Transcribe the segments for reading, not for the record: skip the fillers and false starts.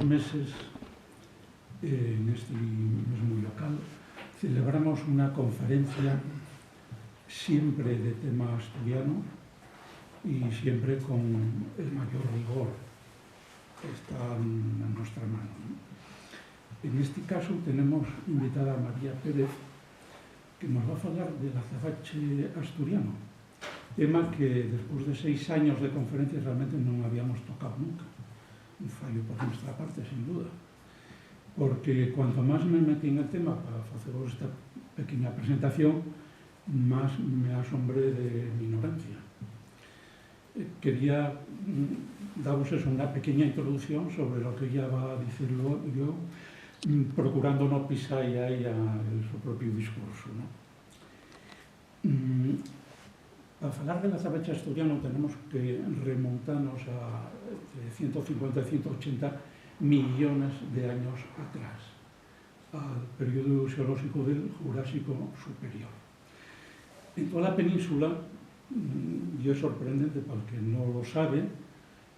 meses, en este mismo local, celebramos una conferencia siempre de tema asturiano y siempre con el mayor rigor que está en nuestra mano, ¿no? En este caso tenemos invitada a María Pérez, que nos va a hablar del azabache asturiano, tema que después de 6 años de conferencias realmente no habíamos tocado nunca. Un fallo por nuestra parte, sin duda, porque cuanto más me metí en el tema para haceros esta pequeña presentación, más me asombré de mi ignorancia. Quería daros una pequeña introducción sobre lo que ya va a decirlo yo, procurando no pisar ya su propio discurso, ¿no? Para hablar del azabache asturiano tenemos que remontarnos a 150 180 millones de años atrás, al periodo geológico del Jurásico Superior. En toda la península, y es sorprendente para el que no lo sabe,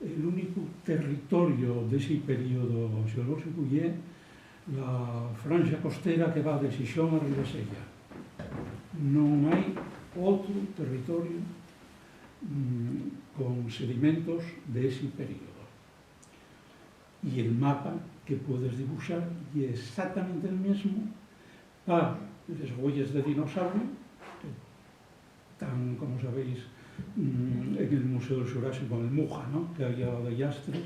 el único territorio de ese periodo geológico es la franja costera que va de Xixón a Ribesella. Non hai outro territorio con sedimentos de ese periodo. Y el mapa que puedes dibujar es exactamente el mismo para las huellas de dinosaurio, que están, como sabéis, en el Museo Xurásico, en el Muja, ¿no?, que hay al de Llastres.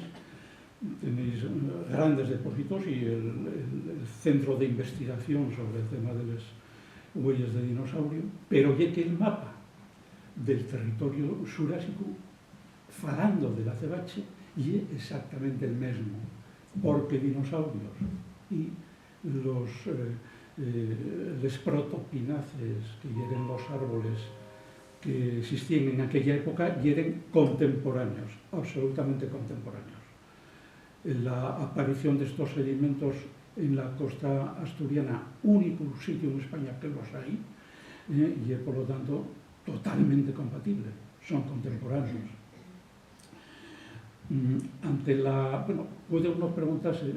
Tenéis grandes depósitos y el centro de investigación sobre el tema de las huellas de dinosaurio, pero ya que el mapa del territorio xurásico, falando del azabache, y es exactamente el mismo, porque dinosaurios y los protopinaces, que eran los árboles que existían en aquella época, y eran contemporáneos, absolutamente contemporáneos. La aparición de estos sedimentos en la costa asturiana, único sitio en España que los hay, y es por lo tanto totalmente compatible, son contemporáneos. Puede uno preguntarse,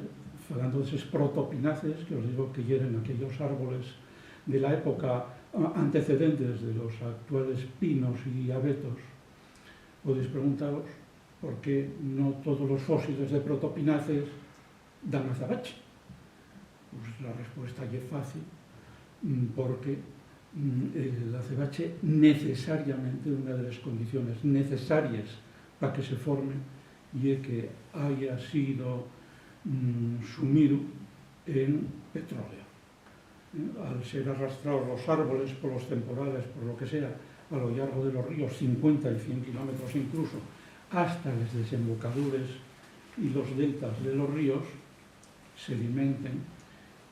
hablando de esos protopinaces, que os digo que eran aquellos árboles de la época antecedentes de los actuales pinos y abetos, podéis preguntaros por qué no todos los fósiles de protopinaces dan azabache. Pues la respuesta es fácil, porque el azabache necesariamente, una de las condiciones necesarias para que se forme, y es que haya sido sumido en petróleo. Al ser arrastrados los árboles por los temporales, por lo que sea, a lo largo de los ríos, 50 y 100 kilómetros incluso, hasta las desembocaduras y los deltas de los ríos, sedimenten,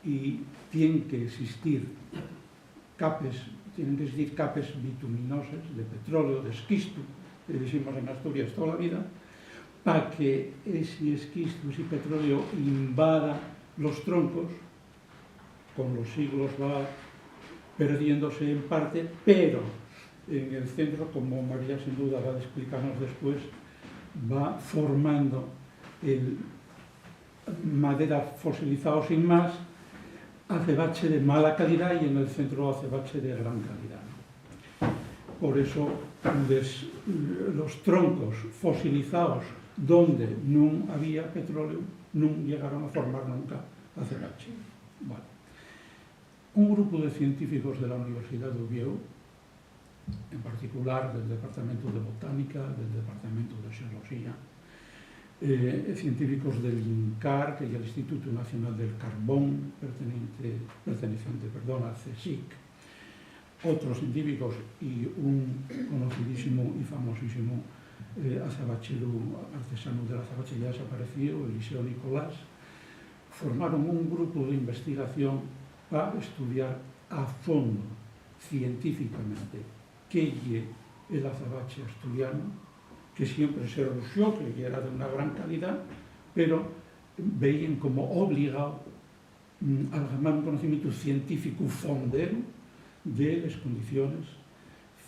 y tienen que existir capes bituminosas de petróleo, de esquisto, que decimos en Asturias toda la vida, para que ese esquisto, ese petróleo invada los troncos. Con los siglos va perdiéndose en parte, pero en el centro, como María sin duda va a explicarnos después, va formando madera fosilizada sin más, azabache de mala calidad, y en el centro azabache de gran calidad. Por eso los troncos fosilizados donde no había petróleo no llegaron a formar nunca azabache. Vale. Un grupo de científicos de la Universidad de Oviedo, en particular del Departamento de Botánica, del Departamento de Geología, científicos del INCAR, que es el Instituto Nacional del Carbón, perteneciente al CSIC, otros científicos y un conocidísimo y famosísimo azabachero artesano del azabache ya desaparecido, Eliseo Nicolás, formaron un grupo de investigación para estudiar a fondo, científicamente, qué es el azabache asturiano, que siempre se rusió, que era de una gran calidad, pero veían como obligado a alcanzar un conocimiento científico fondero de las condiciones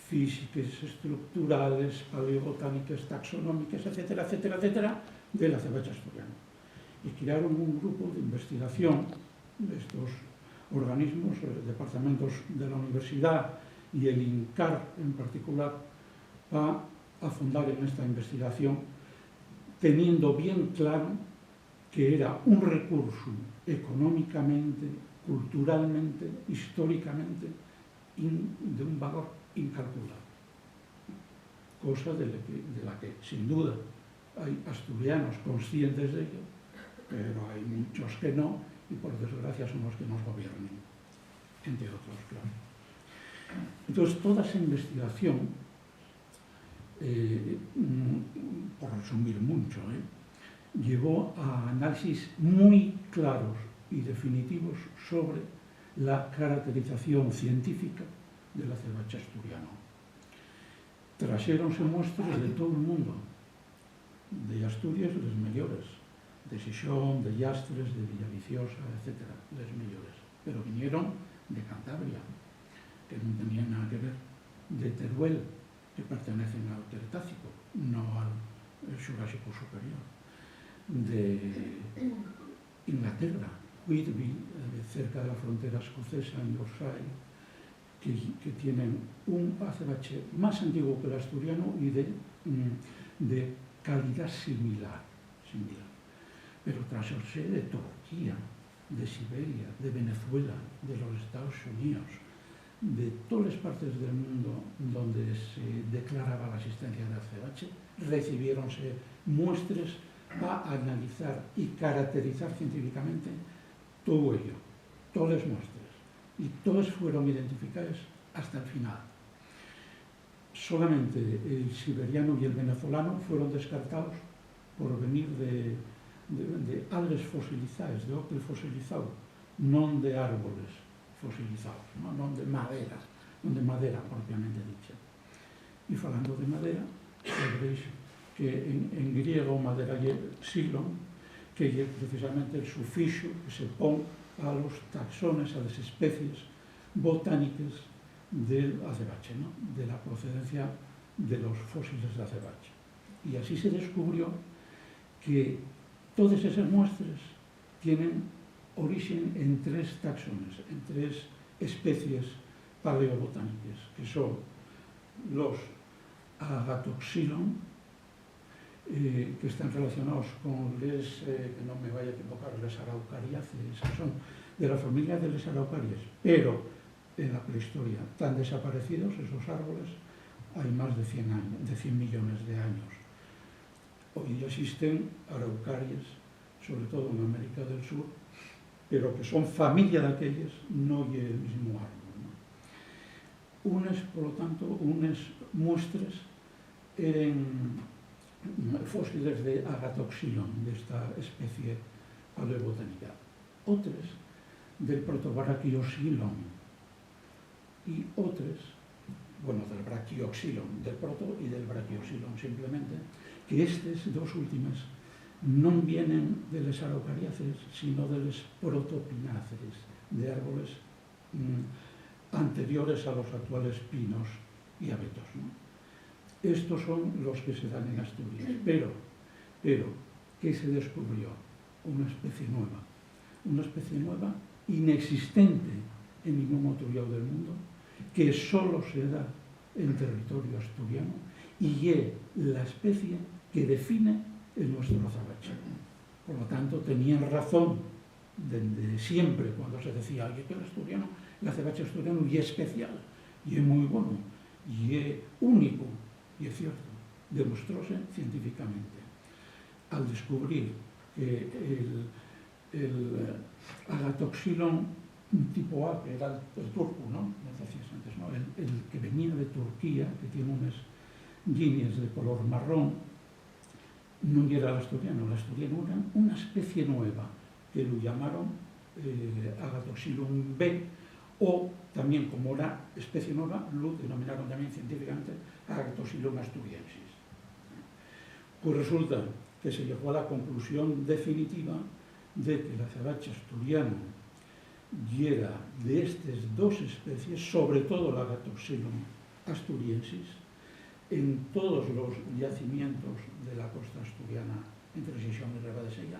físicas, estructurales, paleobotánicas, taxonómicas, etcétera, etcétera, etcétera, del azabache asturiano. y crearon un grupo de investigación de estos organismos, departamentos de la universidad y el INCAR en particular, para afundar en esta investigación, teniendo bien claro que era un recurso económicamente, culturalmente, históricamente, de un valor incalculable. Cosa de la que, sin duda, hay asturianos conscientes de ello, pero hay muchos que no, y por desgracia son los que nos gobiernan, entre otros, claro. Entonces, toda esa investigación, por resumir mucho, llevó a análisis muy claros y definitivos sobre la caracterización científica del azabache asturiano. Traxéronse muestras de todo o mundo, de Asturias, les mellores, de Xixón, de Llastres, de Villaviciosa, etc., les mellores. Pero vinieron de Cantabria, que non tenían nada que ver, de Teruel, que pertenecen al Cretácico, no al Xurásico superior, de Inglaterra, Whitby, cerca de la frontera escocesa, en Yorkshire, que tienen un azabache más antiguo que el asturiano y de calidad similar. Pero tráxose de Turquía, de Siberia, de Venezuela, de los Estados Unidos, de todas las partes del mundo donde se declaraba la existencia del azabache, recibiéronse muestras para analizar y caracterizar científicamente todo ello, todas las muestras, y todas fueron identificadas hasta el final. Solamente el siberiano y el venezolano fueron descartados por venir de algas fosilizadas, de ópel fosilizado, non de árboles fosilizados, non de madera propiamente dicha. E falando de madera, sabréis que en griego madera é xilon, que é precisamente el sufixo que se pon a los taxones, a las especies botánicas del azabache, ¿no? De la procedencia de los fósiles de azabache. Y así se descubrió que todas esas muestras tienen origen en 3 taxones, en 3 especies paleobotánicas, que son los Agatoxylon, que están relacionados con les, que no me vaya a equivocar, les araucariaces, que son de la familia de les araucarias, pero en la prehistoria tan desaparecidos esos árboles hay más de 100 millones de años. Hoy existen araucarias, sobre todo en América del Sur, pero que son familia de aquellas, no es el mismo árbol, ¿no? Por lo tanto, unas muestras eran fósiles de Agatoxylon, de esta especie paleobotánica. Otras del protobrachioxylon y otras, bueno, del brachioxylon, del proto y del brachioxylon, simplemente, que estas dos últimas non vienen de les araucariaces, sino de les protopinaces, de árboles anteriores a los actuales pinos y abetos, ¿no? Estos son los que se dan en Asturias, pero, ¿qué se descubrió? Una especie nueva, inexistente en ningún otro lado del mundo, que solo se da en territorio asturiano y es la especie que define el nuestro azabache. Por lo tanto, tenían razón desde siempre cuando se decía, oye, que el azabache asturiano y es especial, y es muy bueno, y es único. Y es cierto, demostróse científicamente. Al descubrir que el Agatoxylon tipo A, que era el turco, ¿no? Me decías antes, ¿no? El que venía de Turquía, que tiene unas líneas de color marrón, no era el asturiano era una especie nueva, que lo llamaron Agatoxylon B, o también, como era especie nueva, lo denominaron también científicamente Agatoxylon asturiensis. Pues resulta que se llegó a la conclusión definitiva de que el azabache asturiano era de estas dos especies, sobre todo el Agatoxylon asturiensis, en todos los yacimientos de la costa asturiana entre Xixón y Ribadesella,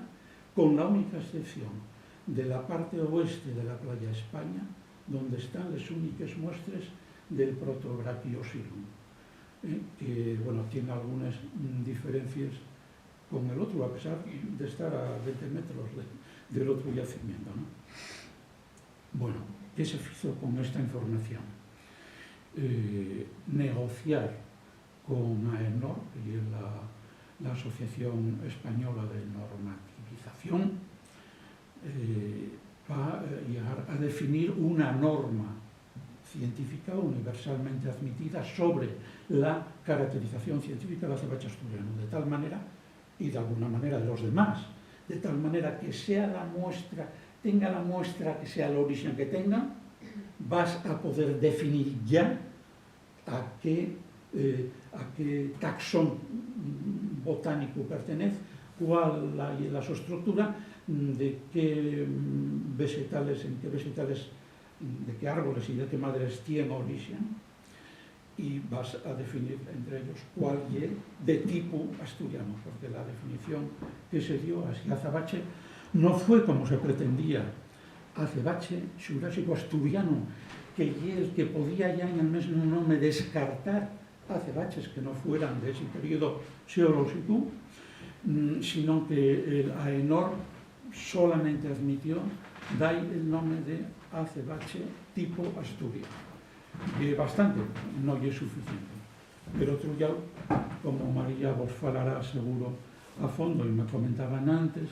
con la única excepción de la parte oeste de la playa España, donde están las únicas muestras del Protobrachiosilum, que bueno, tiene algunas diferencias con el otro, a pesar de estar a 20 metros del otro yacimiento, ¿no? Bueno, ¿qué se hizo con esta información? Negociar con AENOR, que es la Asociación Española de Normativización, para llegar a definir una norma científica universalmente admitida sobre la caracterización científica del azabache asturiano, de tal manera, y de alguna manera de los demás, de tal manera que sea la muestra, tenga la muestra que sea el origen que tenga, vas a poder definir ya a qué taxón botánico pertenece, cuál es la su estructura, de qué vegetales, de qué árboles y de qué madres tiene origen, y vas a definir entre ellos cuál es de tipo asturiano, porque la definición que se dio a azabache no fue como se pretendía, azabache xurásico asturiano, que es el que podía ya en el mismo nombre descartar azabaches que no fueran de ese periodo geológico, sino que el AENOR solamente admitió dar el nombre de azabache tipo asturiano. Y bastante, no es suficiente. Pero Trullao, como María vos falará seguro a fondo, y me comentaban antes,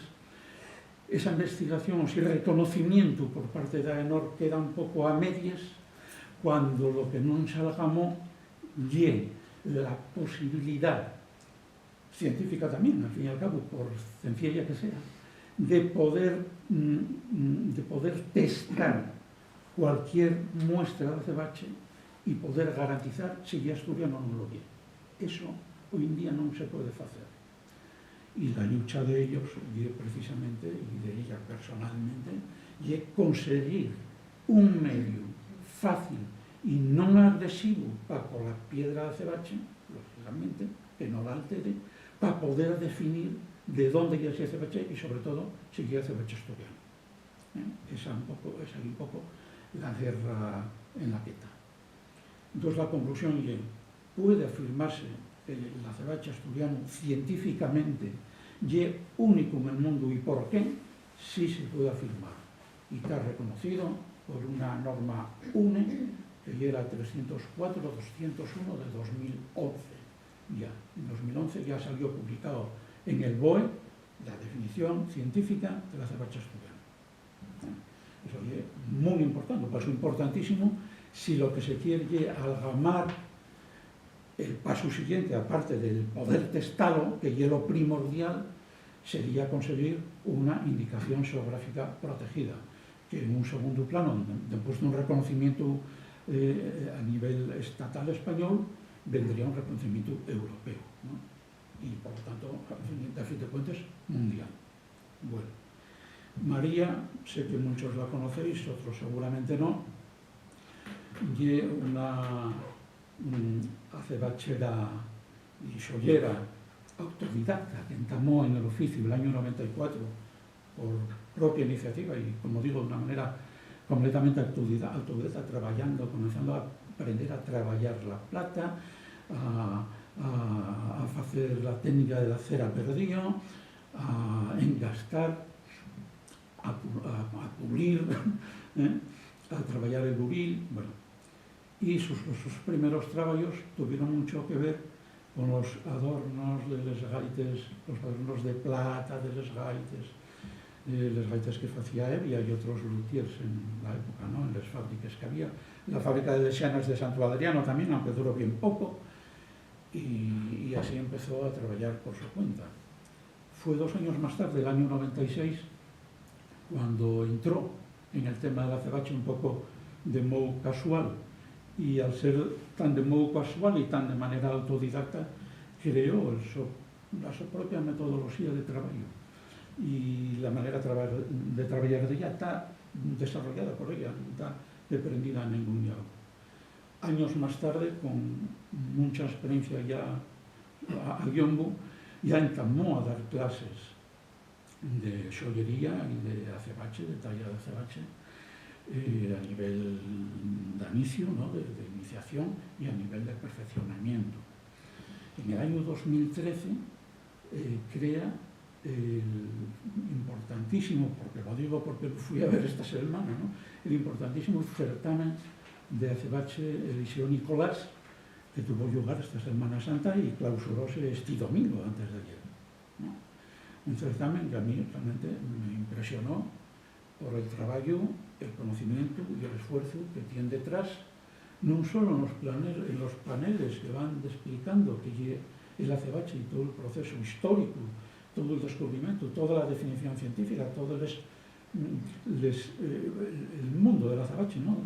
esa investigación, o ese reconocimiento por parte de AENOR queda un poco a medias, cuando lo que non salgamó es la posibilidad científica también, al fin y al cabo, por sencilla que sea, de poder testar cualquier muestra de azabache y poder garantizar si es asturiano o no lo es. Eso hoy en día no se puede hacer. Y la lucha de ellos, y precisamente, y de ella personalmente, es conseguir un medio fácil y no agresivo para con la piedra de azabache, lógicamente, que no la altere, para poder definir de dónde es ese azabache y sobre todo si es azabache asturiano. Esa es un poco la guerra en la que está. Entonces la conclusión es, puede afirmarse que el azabache asturiano científicamente es único en el mundo, y por qué, sí se puede afirmar. Y está reconocido por una norma UNE, que era 304-201 de 2011. Ya, en 2011 ya salió publicado en el BOE la definición científica del azabache asturiano. Eso es muy importante, paso importantísimo si lo que se quiere es amalgamar el paso siguiente, aparte del poder testarlo, que es lo primordial, sería conseguir una indicación geográfica protegida, que en un segundo plano, después de un reconocimiento a nivel estatal español, vendría un reconocimiento europeo, ¿no? Y por lo tanto, a fin de cuentas, mundial. Bueno, María, sé que muchos la conocéis, otros seguramente no, y una acebachera y xollera autodidacta que entamó en el oficio el año 94 por propia iniciativa y, como digo, de una manera completamente autodidacta, trabajando, comenzando a aprender a trabajar la plata, a hacer la técnica de la cera perdido, a engastar, a pulir, a trabajar el buril, bueno. Y sus primeros trabajos tuvieron mucho que ver con los adornos de los gaites, los adornos de plata de los gaites que hacía Evia y otros luthiers en la época, ¿no? En las fábricas que había. La fábrica de lexianas de Santo Adriano también, aunque duró bien poco, y así empezó a trabajar por su cuenta. Fue 2 años más tarde, el año 96, cuando entró en el tema del azabache un poco de modo casual, y al ser tan de modo casual y tan de manera autodidacta, creó su propia metodología de trabajo. Y la manera de trabajar de ella está desarrollada por ella, no está deprendida en ningún lado. Años más tarde, con mucha experiencia ya a Guiombo, ya entamó a dar clases de xollería y de azabache, de talla de azabache, a nivel de inicio, ¿no? de iniciación y a nivel de perfeccionamiento. En el año 2013 crea el importantísimo, porque lo digo porque lo fui a ver esta semana, ¿no? El importantísimo certamen de azabache Eliseo Nicolás, que tuvo lugar esta Semana Santa y clausuróse este domingo antes de ayer, ¿no? Un certamen que a mí realmente me impresionó por el trabajo, el conocimiento y el esfuerzo que tiene detrás, no solo en los paneles que van explicando que el azabache y todo el proceso histórico, todo el descubrimiento, toda la definición científica, todo el mundo del azabache, ¿no?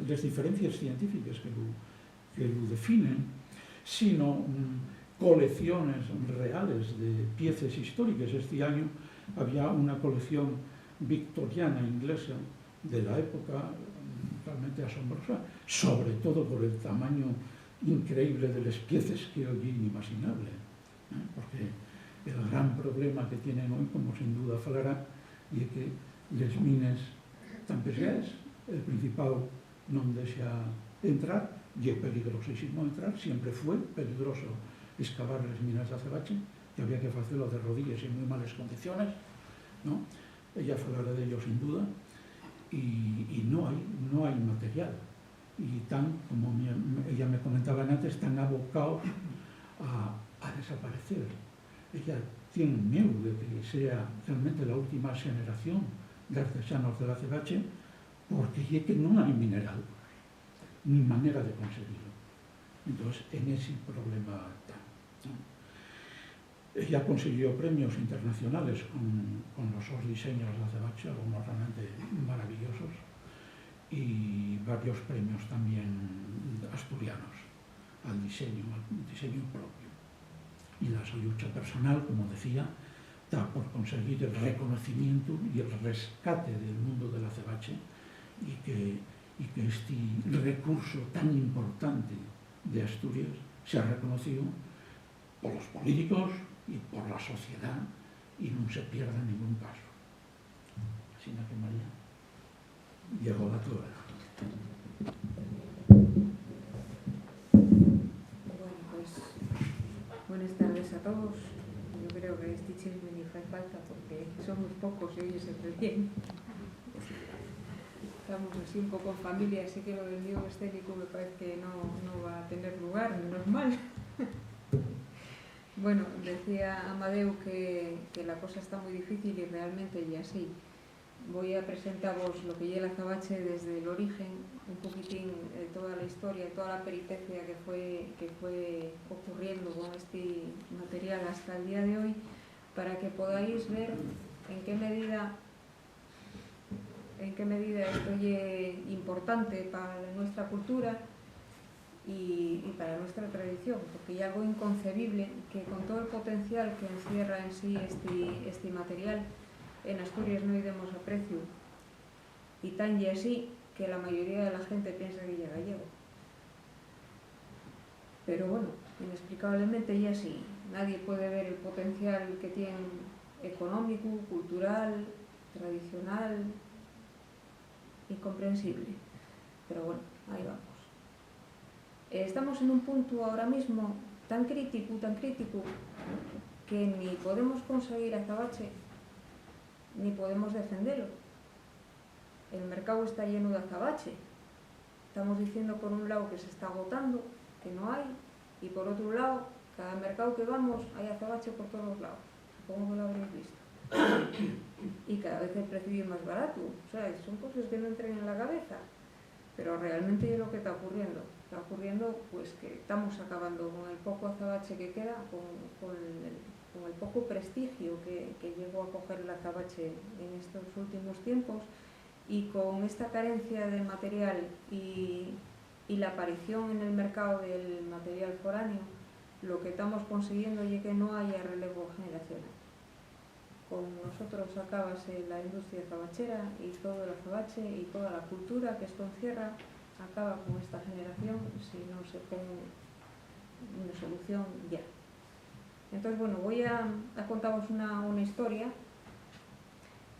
Las diferencias científicas que lo definen, sino colecciones reales de piezas históricas. Este año había una colección victoriana inglesa de la época realmente asombrosa, sobre todo por el tamaño increíble de las piezas que hoy es inimaginable, porque el gran problema que tienen hoy, como sin duda falará, es que las minas tan pesadas, el Principado no deja entrar, y es peligrosísimo entrar, siempre fue peligroso excavar las minas de azabache, que había que hacerlo de rodillas en muy malas condiciones, ¿no? Ella falará de ello sin duda, y no hay material, y tan, como ella me comentaba antes, están abocados a desaparecer. Ella tiene miedo de que sea realmente la última generación de artesanos del azabache, porque es que no hay mineral, ni manera de conseguirlo. Entonces, en ese problema está, ¿no? Ella consiguió premios internacionales con los diseños de azabache, algunos realmente maravillosos, y varios premios también asturianos al diseño propio. Y la su lucha personal, como decía, está por conseguir el reconocimiento y el rescate del mundo del azabache, y que este recurso tan importante de Asturias sea reconocido por los políticos y por la sociedad, y no se pierda en ningún caso. Así que María, llegó la hora. Bueno, pues buenas tardes a todos. Yo creo que este chisme ni hace falta porque somos pocos y hoy se bien. Estamos así un poco en familia, así que lo del mío escénico me parece que no va a tener lugar, menos mal. Bueno, decía Amadeu que la cosa está muy difícil y realmente y así. Voy a presentaros lo que lleva el azabache desde el origen, un poquitín toda la historia, toda la peripecia que fue ocurriendo con este material hasta el día de hoy, para que podáis ver en qué medida esto es importante para nuestra cultura y para nuestra tradición, porque hay algo inconcebible que con todo el potencial que encierra en sí este material, en Asturias no demos aprecio, y tan y así que la mayoría de la gente piensa que es gallego. Pero bueno, inexplicablemente y así, nadie puede ver el potencial que tiene económico, cultural, tradicional, incomprensible. Pero bueno, ahí vamos. Estamos en un punto ahora mismo tan crítico, que ni podemos conseguir azabache, ni podemos defenderlo. El mercado está lleno de azabache. Estamos diciendo por un lado que se está agotando, que no hay, y por otro lado, cada mercado que vamos hay azabache por todos lados. Supongo que lo habréis visto. Y cada vez el precio es más barato. O sea, son cosas que no entran en la cabeza. Pero realmente es lo que está ocurriendo. Está ocurriendo pues que estamos acabando con el poco azabache que queda, con el poco prestigio que llegó a coger el azabache en estos últimos tiempos, y con esta carencia de material y la aparición en el mercado del material foráneo, lo que estamos consiguiendo es que no haya relevo generacional. Con nosotros acabase la industria azabachera y todo el azabache y toda la cultura que esto encierra acaba con esta generación si no se pone una solución ya. Entonces, bueno, voy a contaros una historia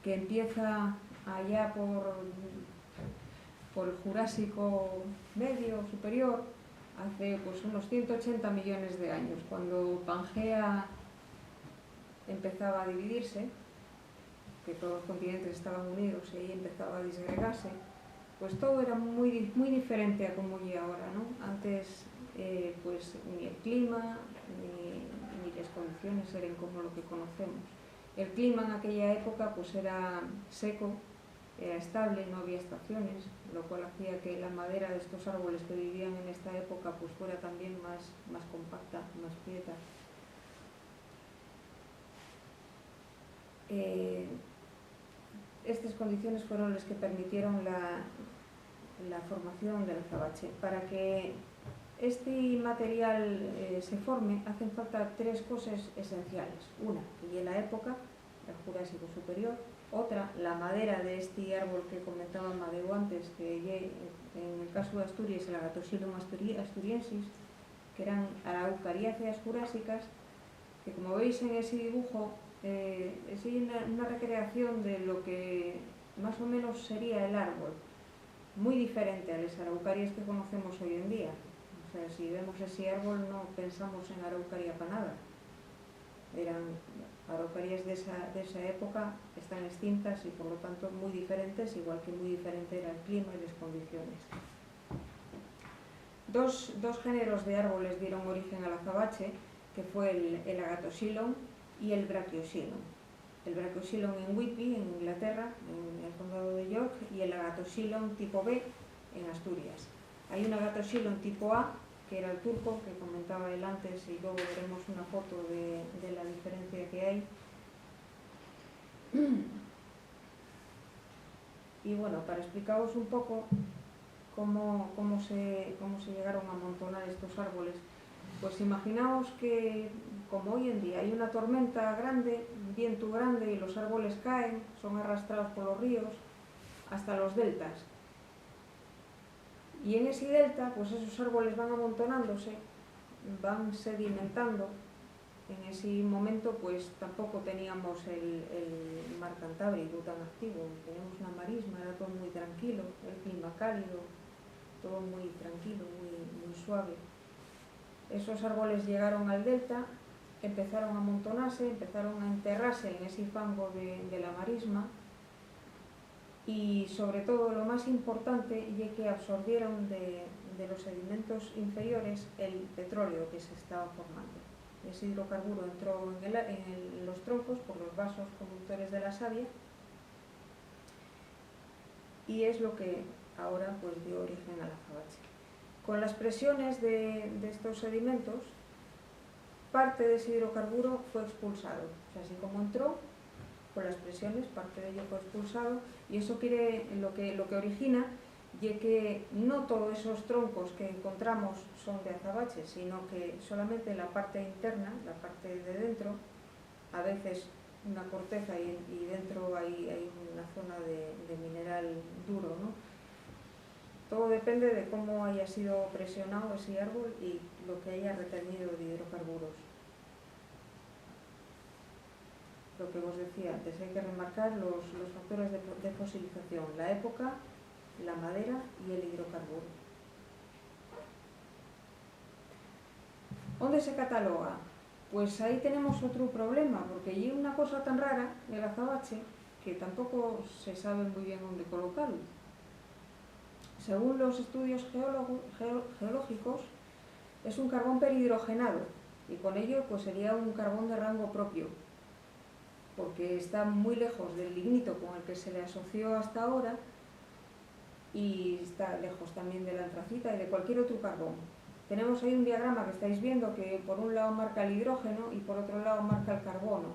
que empieza allá por el Jurásico medio, superior, hace pues unos 180 millones de años, cuando Pangea empezaba a dividirse, que todos los continentes estaban unidos y ahí empezaba a disgregarse, pues todo era muy, muy diferente a como es ahora, ¿no? Antes pues ni el clima ni las condiciones eran como lo que conocemos. El clima en aquella época pues era seco, era estable, no había estaciones, lo cual hacía que la madera de estos árboles que vivían en esta época pues fuera también más compacta, más quieta. Estas condiciones fueron las que permitieron la formación del azabache. Para que este material se forme, hacen falta tres cosas esenciales. Una, que es la época, el Jurásico superior. Otra, la madera de este árbol que comentaba Amadeu antes, que en el caso de Asturias, el Agatocilum asturiensis, que eran araucariáceas jurásicas, que como veis en ese dibujo, es una recreación de lo que más o menos sería el árbol, muy diferente a las araucarias que conocemos hoy en día. O sea, si vemos ese árbol no pensamos en araucaria para nada. Eran araucarias de esa época, están extintas y por lo tanto muy diferentes, igual que muy diferente era el clima y las condiciones. Dos géneros de árboles dieron origen al azabache, que fue el Agatocilum y el Brachioxylon. El Brachioxylon en Whitby, en Inglaterra, en el condado de York, y el Agatocylon tipo B en Asturias. Hay un Agatocylon tipo A, que era el turco, que comentaba él antes, y luego veremos una foto de la diferencia que hay. Y bueno, para explicaros un poco cómo se llegaron a amontonar estos árboles, pues imaginaos que, como hoy en día hay una tormenta grande, un viento grande y los árboles caen, son arrastrados por los ríos hasta los deltas. Y en ese delta, pues esos árboles van amontonándose, van sedimentando. En ese momento, pues tampoco teníamos el mar Cantábrico tan activo, teníamos una marisma, era todo muy tranquilo, el clima cálido, todo muy tranquilo, muy suave. Esos árboles llegaron al delta, empezaron a amontonarse, empezaron a enterrarse en ese fango de la marisma y sobre todo lo más importante es que absorbieron de los sedimentos inferiores el petróleo que se estaba formando. Ese hidrocarburo entró en los troncos por los vasos conductores de la savia y es lo que ahora pues dio origen al azabache. Con las presiones de estos sedimentos, parte de ese hidrocarburo fue expulsado. O sea, así como entró, con las presiones, parte de ello fue expulsado, y eso lo que origina ya que no todos esos troncos que encontramos son de azabache, sino que solamente la parte interna, la parte de dentro, a veces una corteza y dentro hay una zona de mineral duro, ¿no? Todo depende de cómo haya sido presionado ese árbol y lo que haya retenido de hidrocarburos. Lo que os decía antes, hay que remarcar los factores de fosilización, la época, la madera y el hidrocarburo. ¿Dónde se cataloga? Pues ahí tenemos otro problema, porque hay una cosa tan rara del azabache que tampoco se sabe muy bien dónde colocarlo. Según los estudios geológicos, es un carbón perhidrogenado y con ello pues sería un carbón de rango propio, porque está muy lejos del lignito con el que se le asoció hasta ahora y está lejos también de la antracita y de cualquier otro carbón. Tenemos ahí un diagrama que estáis viendo que por un lado marca el hidrógeno y por otro lado marca el carbono.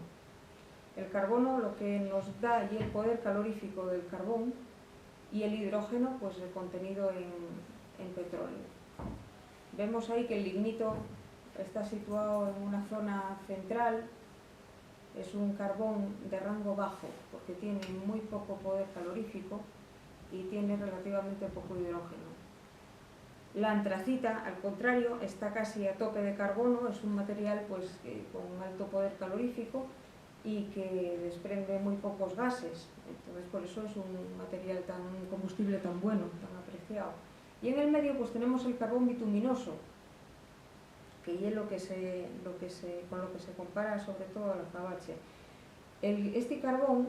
El carbono lo que nos da y el poder calorífico del carbón, y el hidrógeno pues el contenido en petróleo. Vemos ahí que el lignito está situado en una zona central, es un carbón de rango bajo porque tiene muy poco poder calorífico y tiene relativamente poco hidrógeno. La antracita, al contrario, está casi a tope de carbono, es un material pues con un alto poder calorífico y que desprende muy pocos gases. Entonces, por eso es un material un combustible tan bueno, tan apreciado. Y en el medio pues tenemos el carbón bituminoso, que es con lo que se compara sobre todo al azabache. Este carbón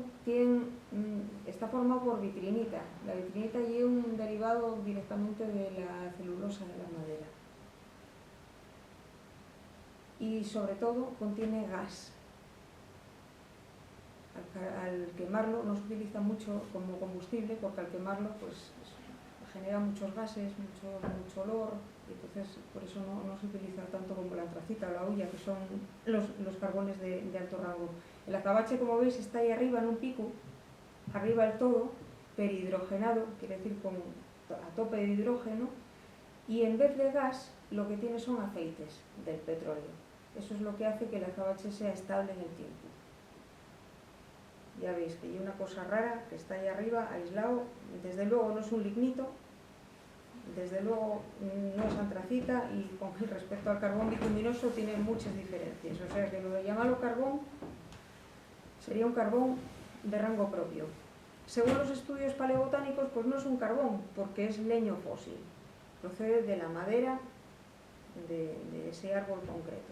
está formado por vitrinita. La vitrinita es un derivado directamente de la celulosa de la madera. Y sobre todo contiene gas. Al quemarlo no se utiliza mucho como combustible, porque al quemarlo pues genera muchos gases, mucho olor, y entonces por eso no se utiliza tanto como la antracita o la hulla, que son los carbones de alto rango. El azabache, como veis, está ahí arriba en un pico, arriba del todo, perhidrogenado, quiere decir a tope de hidrógeno, y en vez de gas lo que tiene son aceites del petróleo. Eso es lo que hace que el azabache sea estable en el tiempo. Ya veis que hay una cosa rara que está ahí arriba, aislado. Desde luego no es un lignito, desde luego no es antracita, y con respecto al carbón bituminoso tiene muchas diferencias. O sea que lo de llamarlo carbón sería un carbón de rango propio. Según los estudios paleobotánicos, pues no es un carbón, porque es leño fósil. Procede de la madera de ese árbol concreto.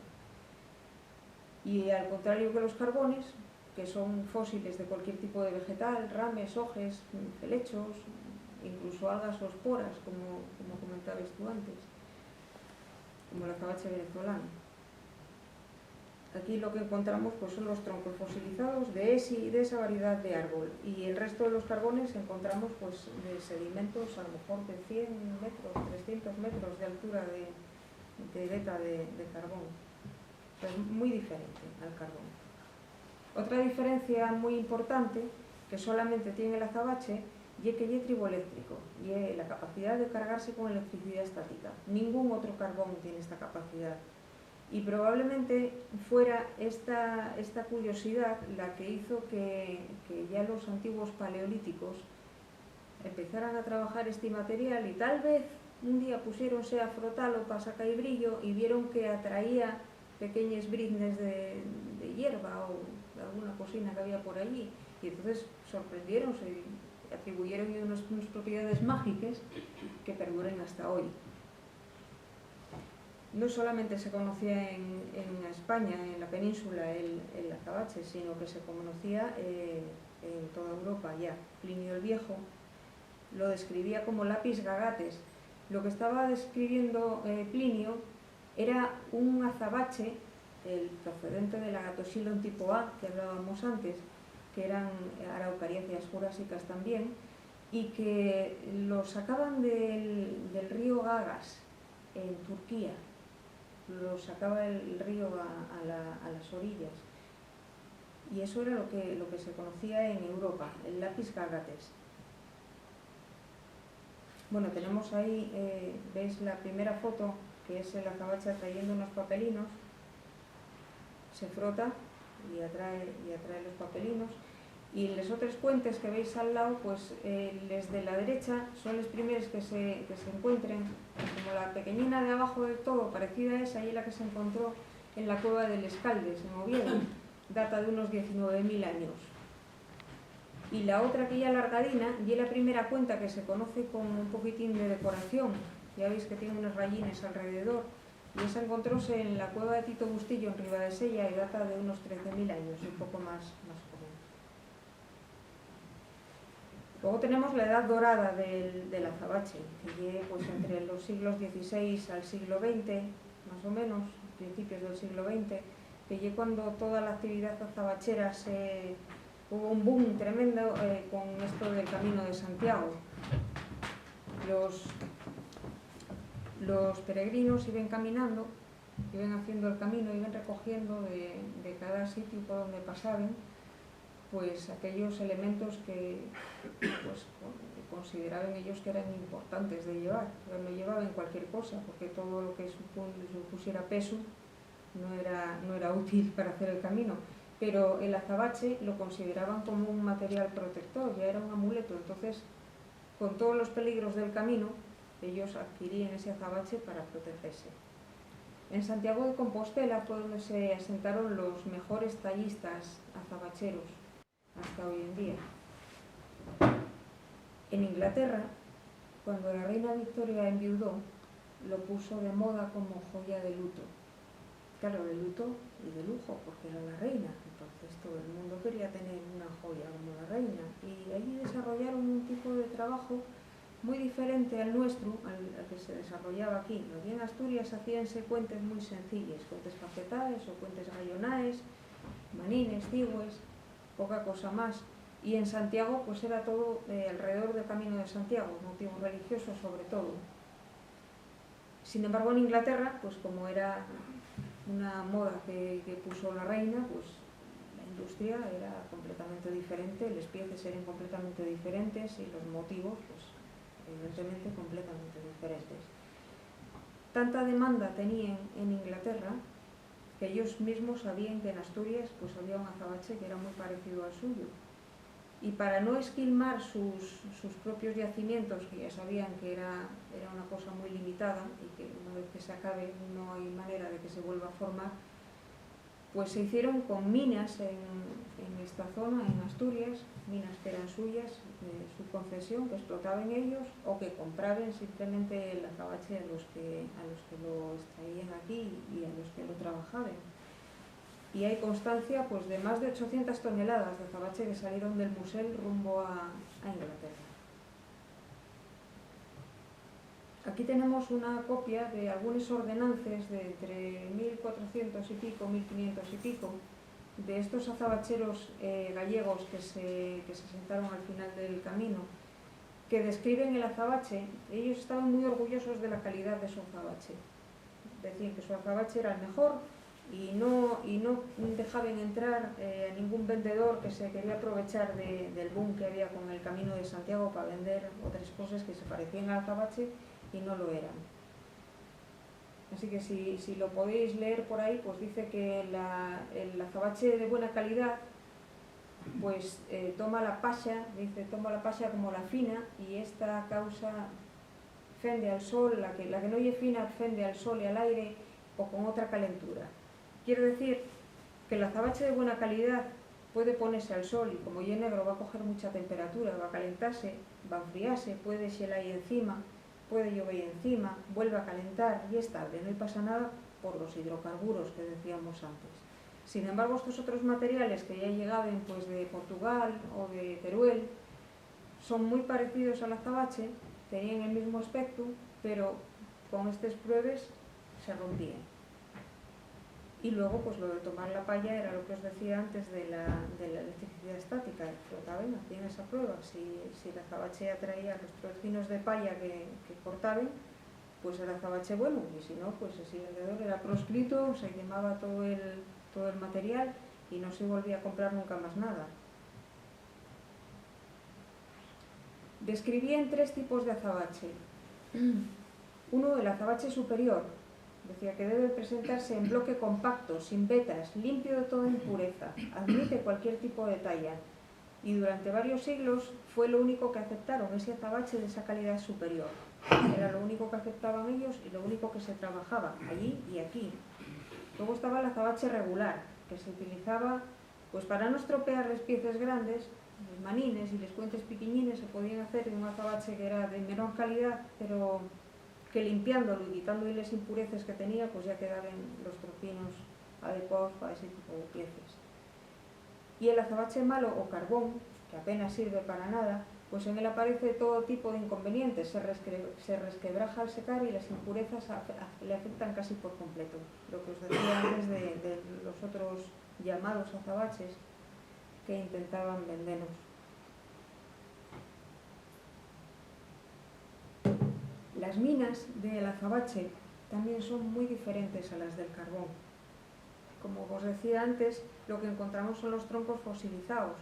Y al contrario que los carbones, que son fósiles de cualquier tipo de vegetal, rames, hojes, helechos, incluso algas o esporas, como comentabas tú antes, como el azabache venezolano. Aquí lo que encontramos pues son los troncos fosilizados de esa variedad de árbol, y el resto de los carbones encontramos pues de sedimentos a lo mejor de 100 metros, 300 metros de altura de veta de carbón. Es muy diferente al carbón. Otra diferencia muy importante que solamente tiene el azabache y es que es triboeléctrico, y es la capacidad de cargarse con electricidad estática. Ningún otro carbón tiene esta capacidad. Y probablemente fuera esta curiosidad la que hizo que ya los antiguos paleolíticos empezaran a trabajar este material, y tal vez un día pusiéronse a frotarlo para sacar brillo y vieron que atraía pequeñas briznes de hierba o de alguna cocina que había por allí, y entonces sorprendieronse y atribuyeron unas propiedades mágicas que perduran hasta hoy. No solamente se conocía en España, en la península, el azabache, sino que se conocía en toda Europa ya. Plinio el Viejo lo describía como lapis gagates. Lo que estaba describiendo Plinio era un azabache, el procedente del Agatocylon tipo A, que hablábamos antes, que eran araucariáceas jurásicas también, y que lo sacaban del río Gagas, en Turquía. Lo sacaba el río a las orillas. Y eso era lo que se conocía en Europa, el lapis gagates. Bueno, tenemos ahí, veis la primera foto, que es el azabache trayendo unos papelinos, se frota y atrae los papelinos, y las otras fuentes que veis al lado, pues les de la derecha son las primeras que se encuentren, como la pequeñina de abajo del todo, parecida a esa, y la que se encontró en la cueva del Escaldes, en Oviedo, data de unos 19.000 años. Y la otra, que ya alargadina, y es la primera cuenta que se conoce con un poquitín de decoración. Ya veis que tiene unos rayines alrededor, y esa encontróse en la cueva de Tito Bustillo, en Ribadesella, y data de unos 13.000 años, un poco más joven. Luego tenemos la edad dorada del azabache, que lleva pues entre los siglos XVI al siglo XX, más o menos, principios del siglo XX, que lleva cuando toda la actividad azabachera hubo un boom tremendo con esto del Camino de Santiago. Los peregrinos iban caminando, iban haciendo el camino, iban recogiendo de cada sitio por donde pasaban, pues aquellos elementos que consideraban ellos que eran importantes de llevar. Pero no llevaban cualquier cosa, porque todo lo que supusiera peso no era útil para hacer el camino. Pero el azabache lo consideraban como un material protector, ya era un amuleto. Entonces, con todos los peligros del camino, ellos adquirían ese azabache para protegerse. En Santiago de Compostela fue donde se asentaron los mejores tallistas azabacheros hasta hoy en día. En Inglaterra, cuando la reina Victoria enviudó, lo puso de moda como joya de luto. Claro, de luto y de lujo, porque era la reina, entonces todo el mundo quería tener una joya como la reina. Y allí desarrollaron un tipo de trabajo muy diferente al nuestro, al que se desarrollaba aquí. Aquí en Asturias hacíanse cuentes muy sencillas, cuentes facetales o cuentes gallonaes, manines, cigües, poca cosa más. Y en Santiago pues era todo alrededor del Camino de Santiago, motivos religiosos sobre todo. Sin embargo, en Inglaterra, pues como era una moda que puso la reina, pues la industria era completamente diferente, los pieces eran completamente diferentes y los motivos, pues evidentemente completamente diferentes. Tanta demanda tenían en Inglaterra que ellos mismos sabían que en Asturias pues había un azabache que era muy parecido al suyo. Y para no esquilmar sus propios yacimientos, que ya sabían que era una cosa muy limitada y que una vez que se acabe no hay manera de que se vuelva a formar, pues se hicieron con minas en esta zona, en Asturias, minas que eran suyas, de su concesión, que explotaban ellos o que compraban simplemente el azabache a los que lo extraían aquí y a los que lo trabajaban. Y hay constancia pues, de más de 800 toneladas de azabache que salieron del Musel rumbo a Inglaterra. Aquí tenemos una copia de algunas ordenanzas de entre 1400 y pico, 1500 y pico, de estos azabacheros gallegos que se sentaron al final del camino, que describen el azabache. Ellos estaban muy orgullosos de la calidad de su azabache. Decían que su azabache era el mejor y no dejaban entrar a ningún vendedor que se quería aprovechar del boom que había con el Camino de Santiago para vender otras cosas que se parecían al azabache y no lo eran. Así que si lo podéis leer por ahí, pues dice que el azabache de buena calidad pues toma la pasha como la fina, y esta causa fende al sol, la que no es fina fende al sol y al aire o con otra calentura. Quiere decir que el azabache de buena calidad puede ponerse al sol y como es negro va a coger mucha temperatura, va a calentarse, va a enfriarse, puede xelar ahí encima, puede llover encima, vuelve a calentar y es estable, no pasa nada por los hidrocarburos que decíamos antes. Sin embargo, estos otros materiales que ya llegaban pues, de Portugal o de Teruel son muy parecidos al azabache, tenían el mismo aspecto, pero con estas pruebas se rompían. Y luego, pues lo de tomar la palla era lo que os decía antes de la electricidad estática. Flotaban, hacían esa prueba. Si el azabache atraía los trocinos de palla que cortaban, pues era azabache bueno, y si no, pues así alrededor era proscrito, se quemaba todo el material y no se volvía a comprar nunca más nada. Describían 3 tipos de azabache. Uno, el azabache superior. Decía que debe presentarse en bloque compacto, sin vetas, limpio de toda impureza, admite cualquier tipo de talla. Y durante varios siglos fue lo único que aceptaron, ese azabache de esa calidad superior. Era lo único que aceptaban ellos y lo único que se trabajaba allí y aquí. Luego estaba el azabache regular, que se utilizaba pues para no estropear las piezas grandes, los manines y los cuentes piquiñines se podían hacer en un azabache que era de menor calidad, pero que limpiándolo y quitándole las impurezas que tenía, pues ya quedaban los trocinos adecuados para ese tipo de piezas. Y el azabache malo o carbón, que apenas sirve para nada, pues en él aparece todo tipo de inconvenientes, se resquebraja al secar y las impurezas le afectan casi por completo. Lo que os decía antes de los otros llamados azabaches que intentaban vendernos. Las minas del azabache también son muy diferentes a las del carbón. Como os decía antes, lo que encontramos son los troncos fosilizados,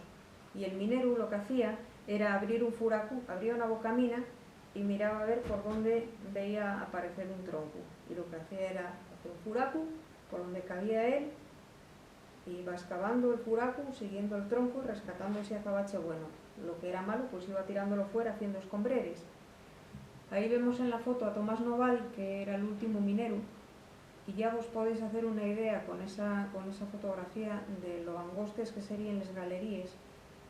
y el minero lo que hacía era abrir un furacu, abría una bocamina y miraba a ver por dónde veía aparecer un tronco. Y lo que hacía era hacer un furacu por donde cabía él, y iba excavando el furacu, siguiendo el tronco y rescatando ese azabache bueno. Lo que era malo, pues iba tirándolo fuera haciendo escombreres. Ahí vemos en la foto a Tomás Noval, que era el último minero, y ya vos podéis hacer una idea con esa fotografía de lo angostes que serían las galerías.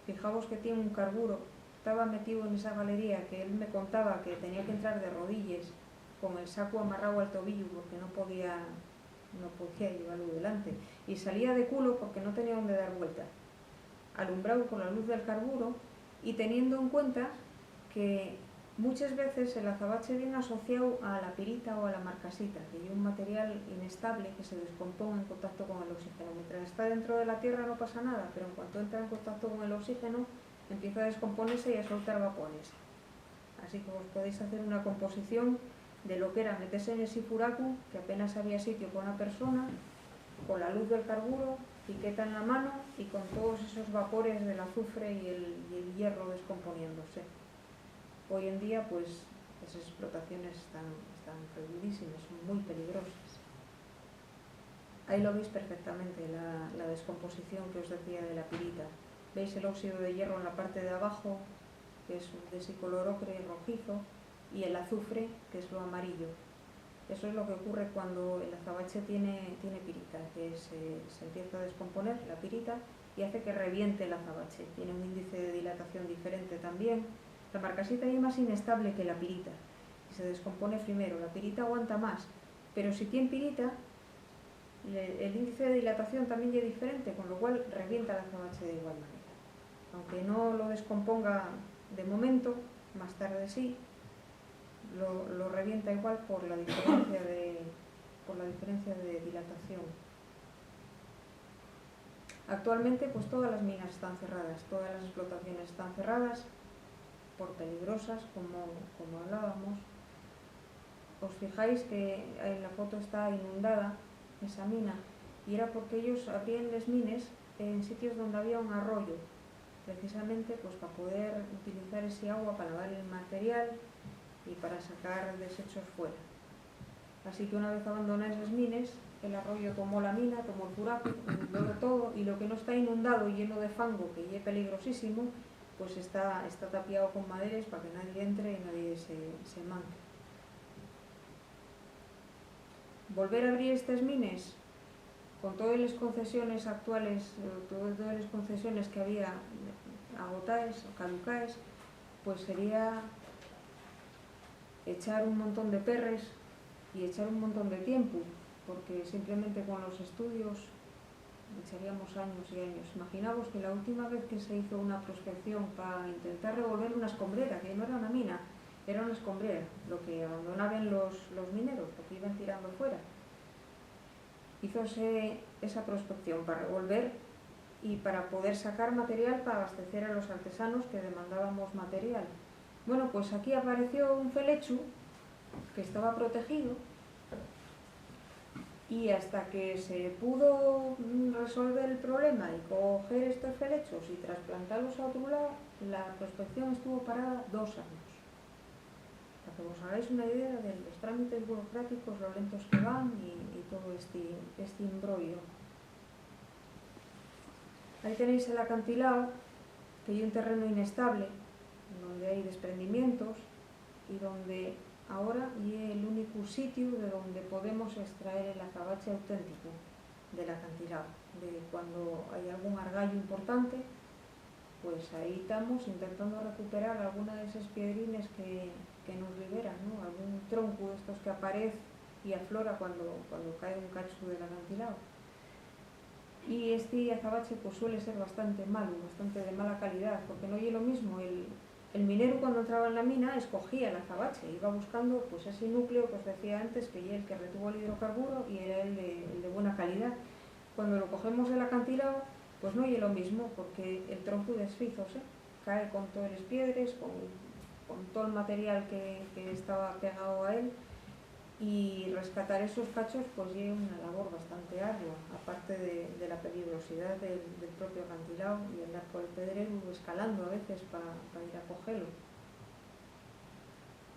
Fijaos que tiene un carburo, estaba metido en esa galería que él me contaba que tenía que entrar de rodillas con el saco amarrado al tobillo porque no podía llevarlo delante, y salía de culo porque no tenía donde dar vuelta, alumbrado con la luz del carburo, y teniendo en cuenta que muchas veces el azabache viene asociado a la pirita o a la marcasita, que es un material inestable que se descompone en contacto con el oxígeno. Mientras está dentro de la tierra no pasa nada, pero en cuanto entra en contacto con el oxígeno empieza a descomponerse y a soltar vapores. Así que os podéis hacer una composición de lo que era meterse en el sifuraku, que apenas había sitio para una persona, con la luz del carburo, piqueta en la mano y con todos esos vapores del azufre y el hierro descomponiéndose. Hoy en día, pues, esas explotaciones están prohibidísimas, son muy peligrosas. Ahí lo veis perfectamente, la descomposición que os decía de la pirita. Veis el óxido de hierro en la parte de abajo, que es de ese color ocre rojizo, y el azufre, que es lo amarillo. Eso es lo que ocurre cuando el azabache tiene pirita, que se empieza a descomponer la pirita y hace que reviente el azabache. Tiene un índice de dilatación diferente también. La marcasita es más inestable que la pirita y se descompone primero. La pirita aguanta más, pero si tiene pirita, el índice de dilatación también es diferente, con lo cual revienta el azabache de igual manera. Aunque no lo descomponga de momento, más tarde sí, lo revienta igual por la diferencia de dilatación. Actualmente, pues todas las minas están cerradas, todas las explotaciones están cerradas por peligrosas, como hablábamos. Os fijáis que en la foto está inundada esa mina, y era porque ellos abrían las minas en sitios donde había un arroyo, precisamente pues para poder utilizar ese agua para lavar el material y para sacar desechos fuera. Así que una vez abandonadas las minas, el arroyo tomó la mina, tomó el furaku, inundó todo, y lo que no está inundado y lleno de fango, que es peligrosísimo, pues está tapiado con maderas para que nadie entre y nadie se manque. Volver a abrir estas minas con todas las concesiones actuales, todas las concesiones que había agotadas o caducadas, pues sería echar un montón de perres y echar un montón de tiempo, porque simplemente con los estudios echaríamos años y años. Imaginaos que la última vez que se hizo una prospección para intentar revolver una escombrera, que no era una mina, era una escombrera, lo que abandonaban los mineros, lo que iban tirando fuera. Hízose esa prospección para revolver y para poder sacar material para abastecer a los artesanos que demandábamos material. Bueno, pues aquí apareció un felechu que estaba protegido, y hasta que se pudo resolver el problema y coger estos felechos y trasplantarlos a otro lado, la prospección estuvo parada 2 años. Para que os hagáis una idea de los trámites burocráticos, lo lentos que van y todo este embrollo. Ahí tenéis el acantilado, que hay un terreno inestable, donde hay desprendimientos y donde ahora es el único sitio de donde podemos extraer el azabache auténtico del acantilado. De cuando hay algún argallo importante, pues ahí estamos intentando recuperar alguna de esas piedrines que nos liberan, ¿no? Algún tronco de estos que aparece y aflora cuando cae un cacho del acantilado. Y este azabache pues suele ser bastante malo, bastante de mala calidad, porque no es lo mismo. El minero, cuando entraba en la mina, escogía el azabache, iba buscando pues ese núcleo que os decía antes, que era el que retuvo el hidrocarburo y era el de buena calidad. Cuando lo cogemos del acantilado, pues no es lo mismo, porque el tronco desfízose, cae con todas las piedras, con todo el material que estaba pegado a él, y rescatar esos cachos pues es una labor bastante ardua, aparte de la peligrosidad del propio acantilado y andar por el pedrero escalando a veces para ir a cogerlo.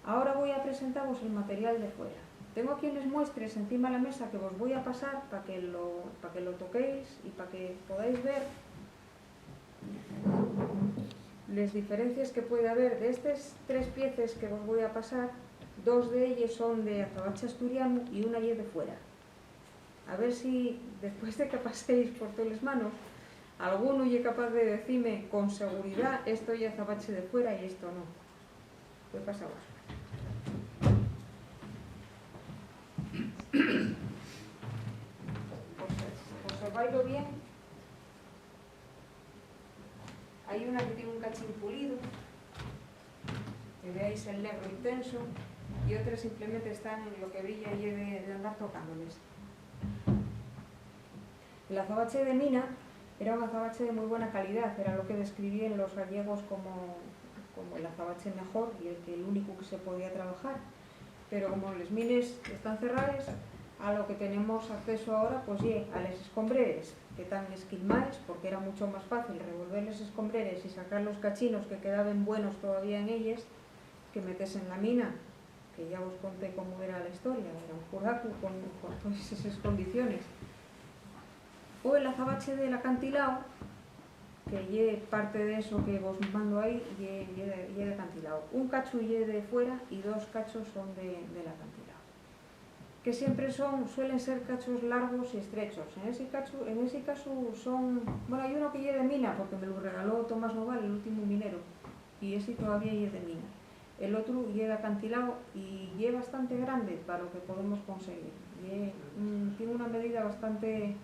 Ahora voy a presentaros el material de fuera. Tengo aquí unas muestras encima de la mesa que os voy a pasar para que lo toquéis y para que podáis ver las diferencias que puede haber de estas 3 piezas que os voy a pasar. 2 de ellas son de azabache asturiano y una es de fuera. A ver si, después de que paséis por todas las manos, alguno es capaz de decirme con seguridad esto ya azabache de fuera y esto no. ¿Qué pasa vos? Pues os bailo bien. Hay una que tiene un cachín pulido, que veáis el negro intenso, y otras simplemente están en lo que brilla y de andar tocándoles. El azabache de mina era un azabache de muy buena calidad, era lo que describían los gallegos como el azabache mejor y el único que se podía trabajar. Pero como las mines están cerradas, a lo que tenemos acceso ahora, pues a las escombreres, que están esquilmadas, porque era mucho más fácil revolver las escombreres y sacar los cachinos que quedaban buenos todavía en ellas, que metes en la mina, que ya os conté cómo era la historia, era un juracu con todas esas condiciones. O el azabache del acantilado, que lle parte de eso que vos mando ahí, lle de acantilado. Un cacho lle de fuera y 2 cachos son del acantilado. Que siempre suelen ser cachos largos y estrechos. En ese caso son... Bueno, hay uno que lle de mina, porque me lo regaló Tomás Noval, el último minero, y ese todavía lle de mina. El otro lle de acantilado y lle bastante grande para lo que podemos conseguir. Tiene una medida bastante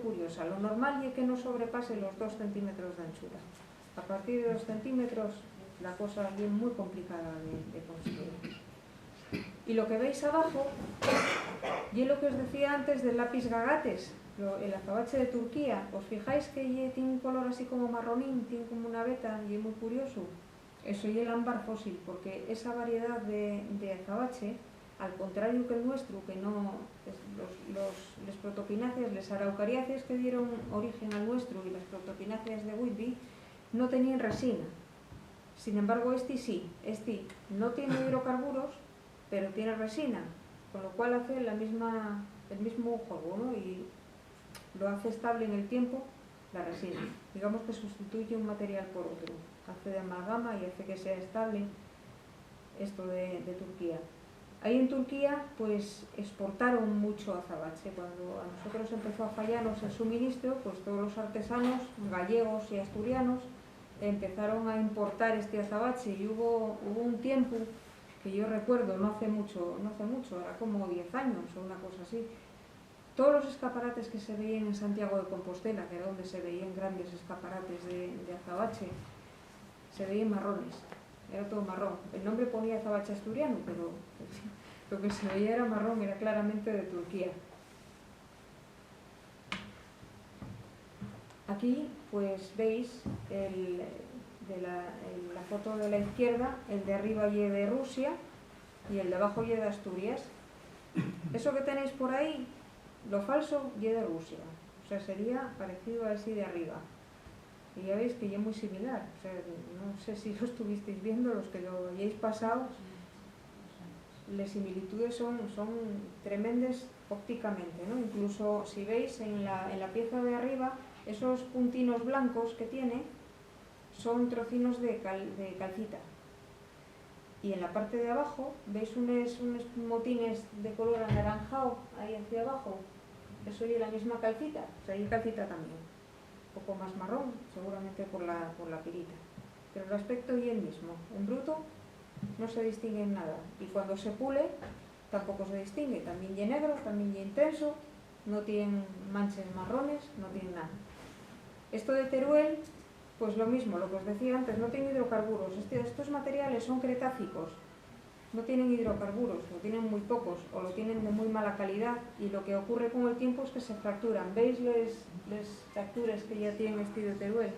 curiosa. Lo normal es que no sobrepase los 2 centímetros de anchura. A partir de 2 centímetros la cosa es muy complicada de conseguir. Y lo que veis abajo es lo que os decía antes del lápiz gagates, el azabache de Turquía. Os fijáis que tiene un color así como marronín, tiene como una veta y es muy curioso. Eso es el ámbar fósil, porque esa variedad de azabache, al contrario que el nuestro, que no, las protopináceas, las araucariáceas que dieron origen al nuestro y las protopináceas de Whitby, no tenían resina. Sin embargo, este sí, este no tiene hidrocarburos, pero tiene resina, con lo cual hace el mismo juego, ¿no? Y lo hace estable en el tiempo la resina. Digamos que sustituye un material por otro, hace de amalgama y hace que sea estable esto de Turquía. Ahí en Turquía pues exportaron mucho azabache. Cuando a nosotros empezó a fallarnos el suministro, pues todos los artesanos gallegos y asturianos empezaron a importar este azabache y hubo un tiempo que yo recuerdo, no hace mucho, era como 10 años o una cosa así. Todos los escaparates que se veían en Santiago de Compostela, que era donde se veían grandes escaparates de azabache, se veían marrones. Era todo marrón. El nombre ponía azabache asturiano, pero lo que se veía era marrón, era claramente de Turquía. Aquí pues veis la foto de la izquierda, el de arriba y de Rusia y el de abajo y de Asturias. Eso que tenéis por ahí, lo falso y de Rusia, o sea, sería parecido a ese de arriba. Y ya veis que ya es muy similar, o sea, no sé si lo estuvisteis viendo, los que lo hayáis pasado, las similitudes son tremendas ópticamente, ¿no? Incluso si veis en la pieza de arriba, esos puntinos blancos que tiene son trocinos de calcita. Y en la parte de abajo, ¿veis unos motines de color anaranjado ahí hacia abajo? Eso es la misma calcita, o sea, hay calcita también. Un poco más marrón, seguramente por la pirita. Pero el aspecto es el mismo. En bruto no se distingue en nada. Y cuando se pule, tampoco se distingue. También es negro, también es intenso, no tiene manchas marrones, no tiene nada. Esto de Teruel, pues lo mismo, lo que os decía antes, no tiene hidrocarburos. Estos materiales son cretácicos, no tienen hidrocarburos, lo tienen muy pocos o lo tienen de muy mala calidad, y lo que ocurre con el tiempo es que se fracturan. ¿Veis las fracturas que ya tiene este de Teruel?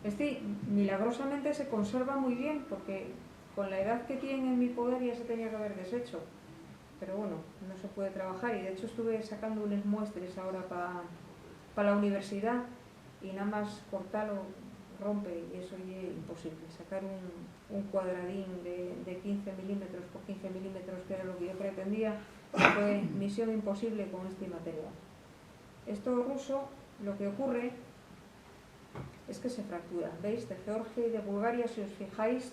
Este milagrosamente se conserva muy bien, porque con la edad que tiene en mi poder ya se tenía que haber deshecho. Pero bueno, no se puede trabajar, y de hecho estuve sacando unas muestras ahora para la universidad, y nada más cortarlo rompe, y eso ya es imposible. Sacar un cuadradín de 15 milímetros por 15 milímetros, que era lo que yo pretendía, fue misión imposible con este material. Esto ruso, lo que ocurre es que se fractura. ¿Veis? De Georgia y de Bulgaria, si os fijáis,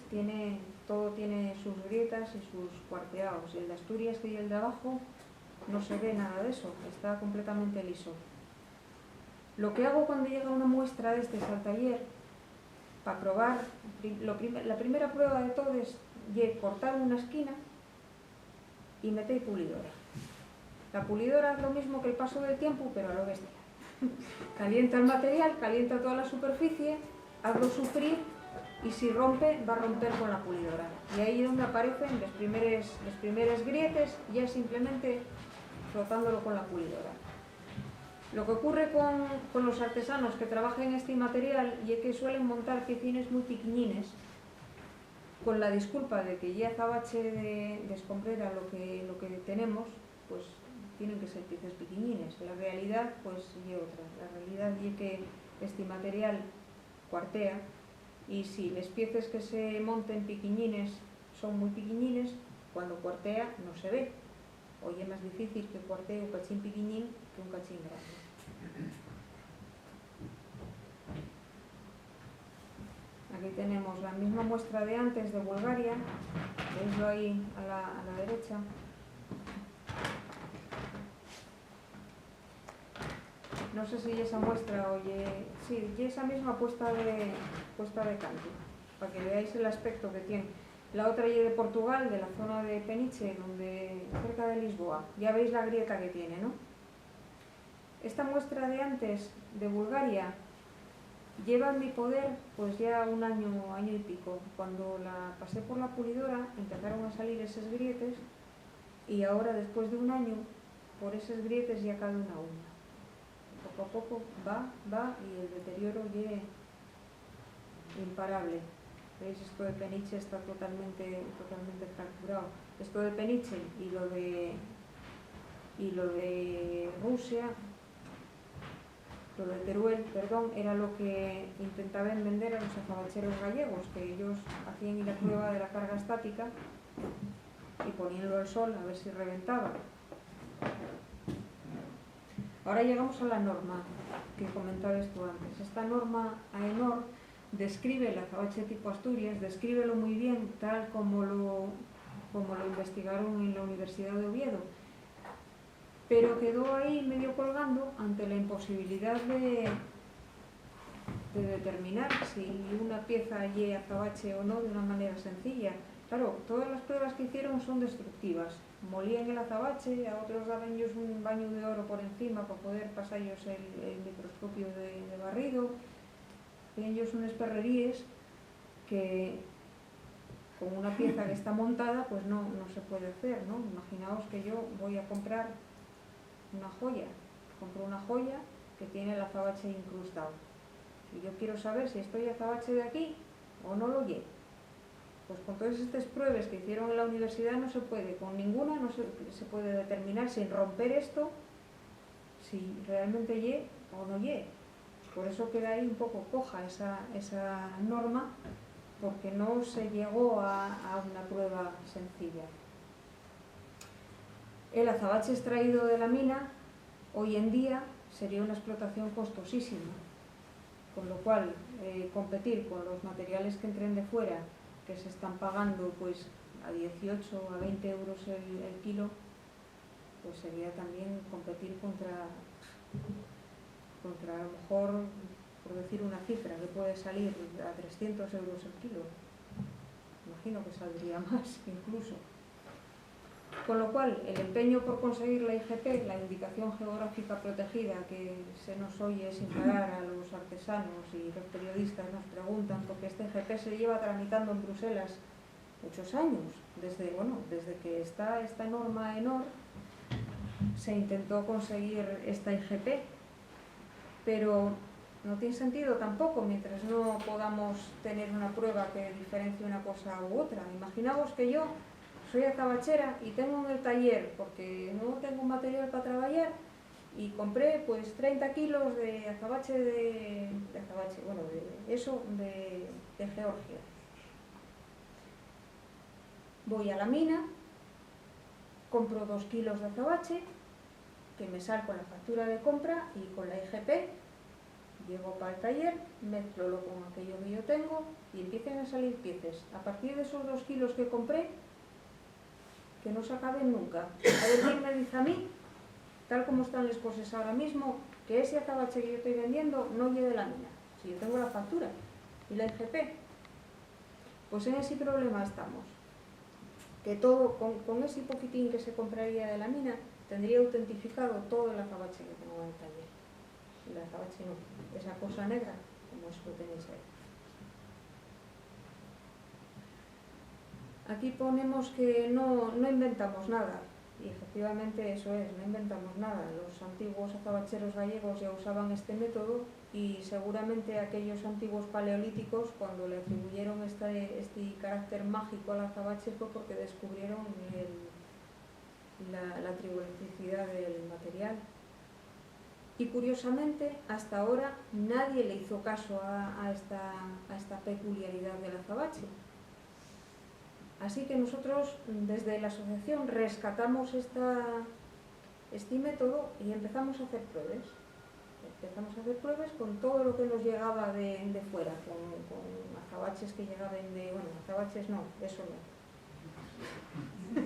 todo tiene sus grietas y sus cuarteados. Y el de Asturias y el de abajo no se ve nada de eso, está completamente liso. Lo que hago cuando llega una muestra de este al taller, para probar, la primera prueba de todo es cortar una esquina y meter pulidora. La pulidora es lo mismo que el paso del tiempo, pero a lo bestia. Calienta el material, calienta toda la superficie, hazlo sufrir y si rompe, va a romper con la pulidora. Y ahí es donde aparecen los primeros grietes, ya simplemente frotándolo con la pulidora. Lo que ocurre con los artesanos que trabajan en este material es que suelen montar piecines muy piquiñines, con la disculpa de que ya azabache de escombrera lo que tenemos, pues tienen que ser piezas piquiñines. La realidad, pues, y otra. La realidad es que este material cuartea, y si las piezas que se monten piquiñines son muy piquiñines, cuando cuartea no se ve. Hoy es más difícil que cuartee un cachín piquiñín que un cachín grande. Aquí tenemos la misma muestra de antes de Bulgaria, veislo ahí a la derecha. No sé si esa muestra, sí, esa misma puesta de canto, para que veáis el aspecto que tiene. La otra es de Portugal, de la zona de Peniche, cerca de Lisboa. Ya veis la grieta que tiene, ¿no? Esta muestra de antes, de Bulgaria, lleva en mi poder pues ya un año y pico. Cuando la pasé por la pulidora empezaron a salir esos grietes y ahora después de un año por esos grietes ya cae una uña. Poco a poco va y el deterioro es imparable. ¿Veis? Esto de Peniche está totalmente fracturado. Esto de Peniche y lo de Rusia, lo de Teruel, perdón, era lo que intentaban vender a los azabacheros gallegos, que ellos hacían la prueba de la carga estática y poníanlo al sol a ver si reventaba. Ahora llegamos a la norma que comentaba esto antes. Esta norma AENOR describe el azabache tipo Asturias, descríbelo muy bien, tal como lo investigaron en la Universidad de Oviedo, pero quedó ahí medio colgando ante la imposibilidad de determinar si una pieza es azabache o no de una manera sencilla. Claro, todas las pruebas que hicieron son destructivas. Molían el azabache, a otros daban ellos un baño de oro por encima para poder pasar ellos el microscopio de barrido. Tienen ellos unas perrerías que con una pieza que está montada pues no se puede hacer, ¿no? Imaginaos que yo voy a comprar una joya, compro una joya que tiene el azabache incrustado y yo quiero saber si estoy azabache de aquí o no lo llevo. Pues con todas estas pruebas que hicieron en la universidad no se puede, con ninguna no se puede determinar sin romper esto si realmente lle o no lle. Por eso queda ahí un poco coja esa norma, porque no se llegó a una prueba sencilla. El azabache extraído de la mina hoy en día sería una explotación costosísima, con lo cual competir con los materiales que entren de fuera, que se están pagando pues a 18 a 20 euros el kilo, pues sería también competir contra a lo mejor, por decir una cifra, que puede salir a 300 euros el kilo. Imagino que saldría más incluso. Con lo cual, el empeño por conseguir la IGP, la Indicación Geográfica Protegida, que se nos oye sin parar a los artesanos y los periodistas nos preguntan, porque este IGP se lleva tramitando en Bruselas muchos años, desde que está esta norma AENOR, se intentó conseguir esta IGP, pero no tiene sentido tampoco mientras no podamos tener una prueba que diferencie una cosa u otra. Imaginaos que yo soy azabachera y tengo en el taller, porque no tengo material para trabajar, y compré pues 30 kilos de azabache de Georgia. Voy a la mina, compro 2 kilos de azabache, que me sale con la factura de compra y con la IGP, llego para el taller, mezclo con aquello que yo tengo y empiezan a salir piezas. A partir de esos 2 kilos que compré, que no se acaben nunca. A ver quién me dice a mí tal como están las cosas ahora mismo, que ese azabache que yo estoy vendiendo no lleve de lámina, si yo tengo la factura y la IGP. Pues en ese problema estamos, que todo, con ese poquitín que se compraría de lámina, tendría autentificado todo el azabache que tengo en el taller. El azabache no, esa cosa negra, como eso lo tenéis ahí. Aquí ponemos que no inventamos nada, y efectivamente eso es, no inventamos nada. Los antiguos azabacheros gallegos ya usaban este método y seguramente aquellos antiguos paleolíticos, cuando le atribuyeron este carácter mágico al azabache, fue porque descubrieron la trigonometricidad del material. Y curiosamente, hasta ahora nadie le hizo caso a esta peculiaridad del azabache. Así que nosotros, desde la asociación, rescatamos este método y empezamos a hacer pruebas. Empezamos a hacer pruebas con todo lo que nos llegaba de fuera, con azabaches que llegaban bueno, azabaches no, eso no.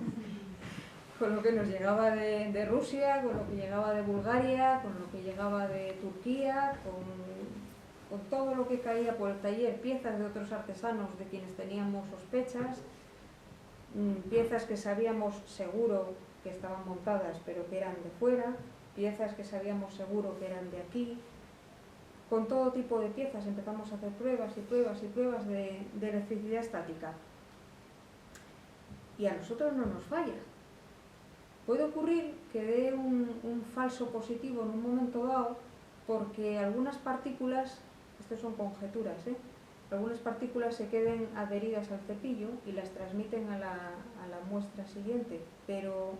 Con lo que nos llegaba de Rusia, con lo que llegaba de Bulgaria, con lo que llegaba de Turquía, con todo lo que caía por el taller, piezas de otros artesanos de quienes teníamos sospechas, piezas que sabíamos seguro que estaban montadas pero que eran de fuera, piezas que sabíamos seguro que eran de aquí. Con todo tipo de piezas empezamos a hacer pruebas y pruebas y pruebas de electricidad estática. Y a nosotros no nos falla. Puede ocurrir que dé un falso positivo en un momento dado porque algunas partículas, estas son conjeturas, algunas partículas se queden adheridas al cepillo y las transmiten a la muestra siguiente, pero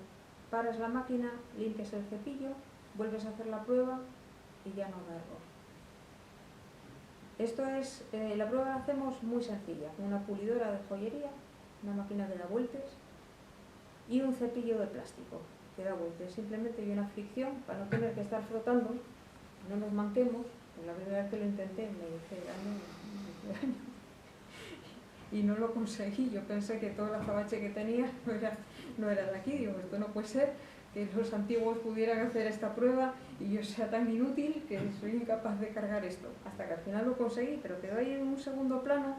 paras la máquina, limpias el cepillo, vuelves a hacer la prueba y ya no da error. Esto es, la prueba la hacemos muy sencilla, con una pulidora de joyería, una máquina de da vueltas y un cepillo de plástico que da vueltas. Simplemente hay una fricción para no tener que estar frotando, no nos manquemos. La primera vez que lo intenté me hice daño y no lo conseguí. Yo pensé que todo el azabache que tenía no era de aquí. Digo, esto no puede ser, que los antiguos pudieran hacer esta prueba y yo sea tan inútil que soy incapaz de cargar esto. Hasta que al final lo conseguí, pero quedó ahí en un segundo plano,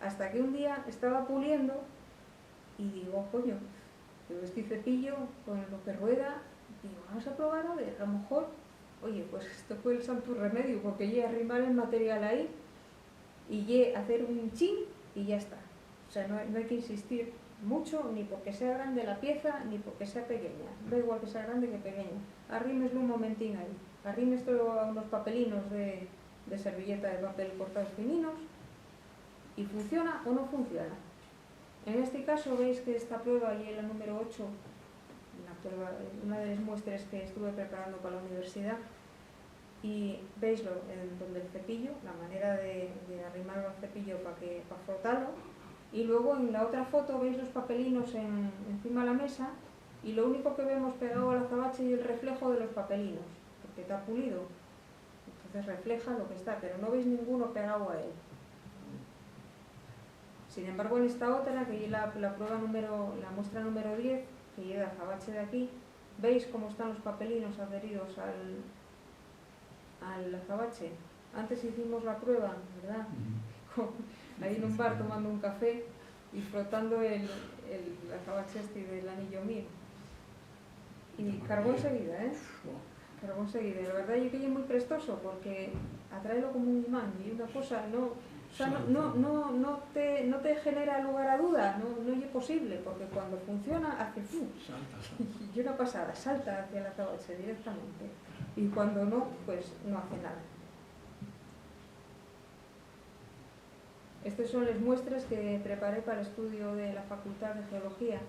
hasta que un día estaba puliendo y digo, coño, este cepillo con lo que rueda, digo, vamos a probar a ver, a lo mejor, oye, pues esto fue el santo remedio, porque llegué a arrimar el material ahí y llegué a hacer un chin y ya está. O sea, no hay que insistir mucho, ni porque sea grande la pieza, ni porque sea pequeña. Da igual que sea grande que pequeña. Arrímeslo un momentín ahí. Arrímeslo a unos papelinos de servilleta de papel cortados fininos y funciona o no funciona. En este caso veis que esta prueba, y la número 8, una de las muestras que estuve preparando para la universidad, y veislo en donde el cepillo, la manera de arrimarlo al cepillo para frotarlo, y luego en la otra foto veis los papelinos encima de la mesa y lo único que vemos pegado al azabache es el reflejo de los papelinos, porque está pulido, entonces refleja lo que está, pero no veis ninguno pegado a él. Sin embargo, en esta otra, que es la muestra número 10, que llega azabache de aquí, veis cómo están los papelinos adheridos al azabache. Antes hicimos la prueba, ¿verdad? Ahí en un bar tomando un café y frotando el azabache del anillo mío. Y cargó enseguida, cargó enseguida. La verdad yo que es muy prestoso porque atraerlo como un imán y una cosa no te genera lugar a duda, no es posible, porque cuando funciona hace ¡pum! Y una pasada, salta hacia el azabache directamente. Y cuando no, pues no hace nada. Estas son las muestras que preparé para el estudio de la Facultad de Geología.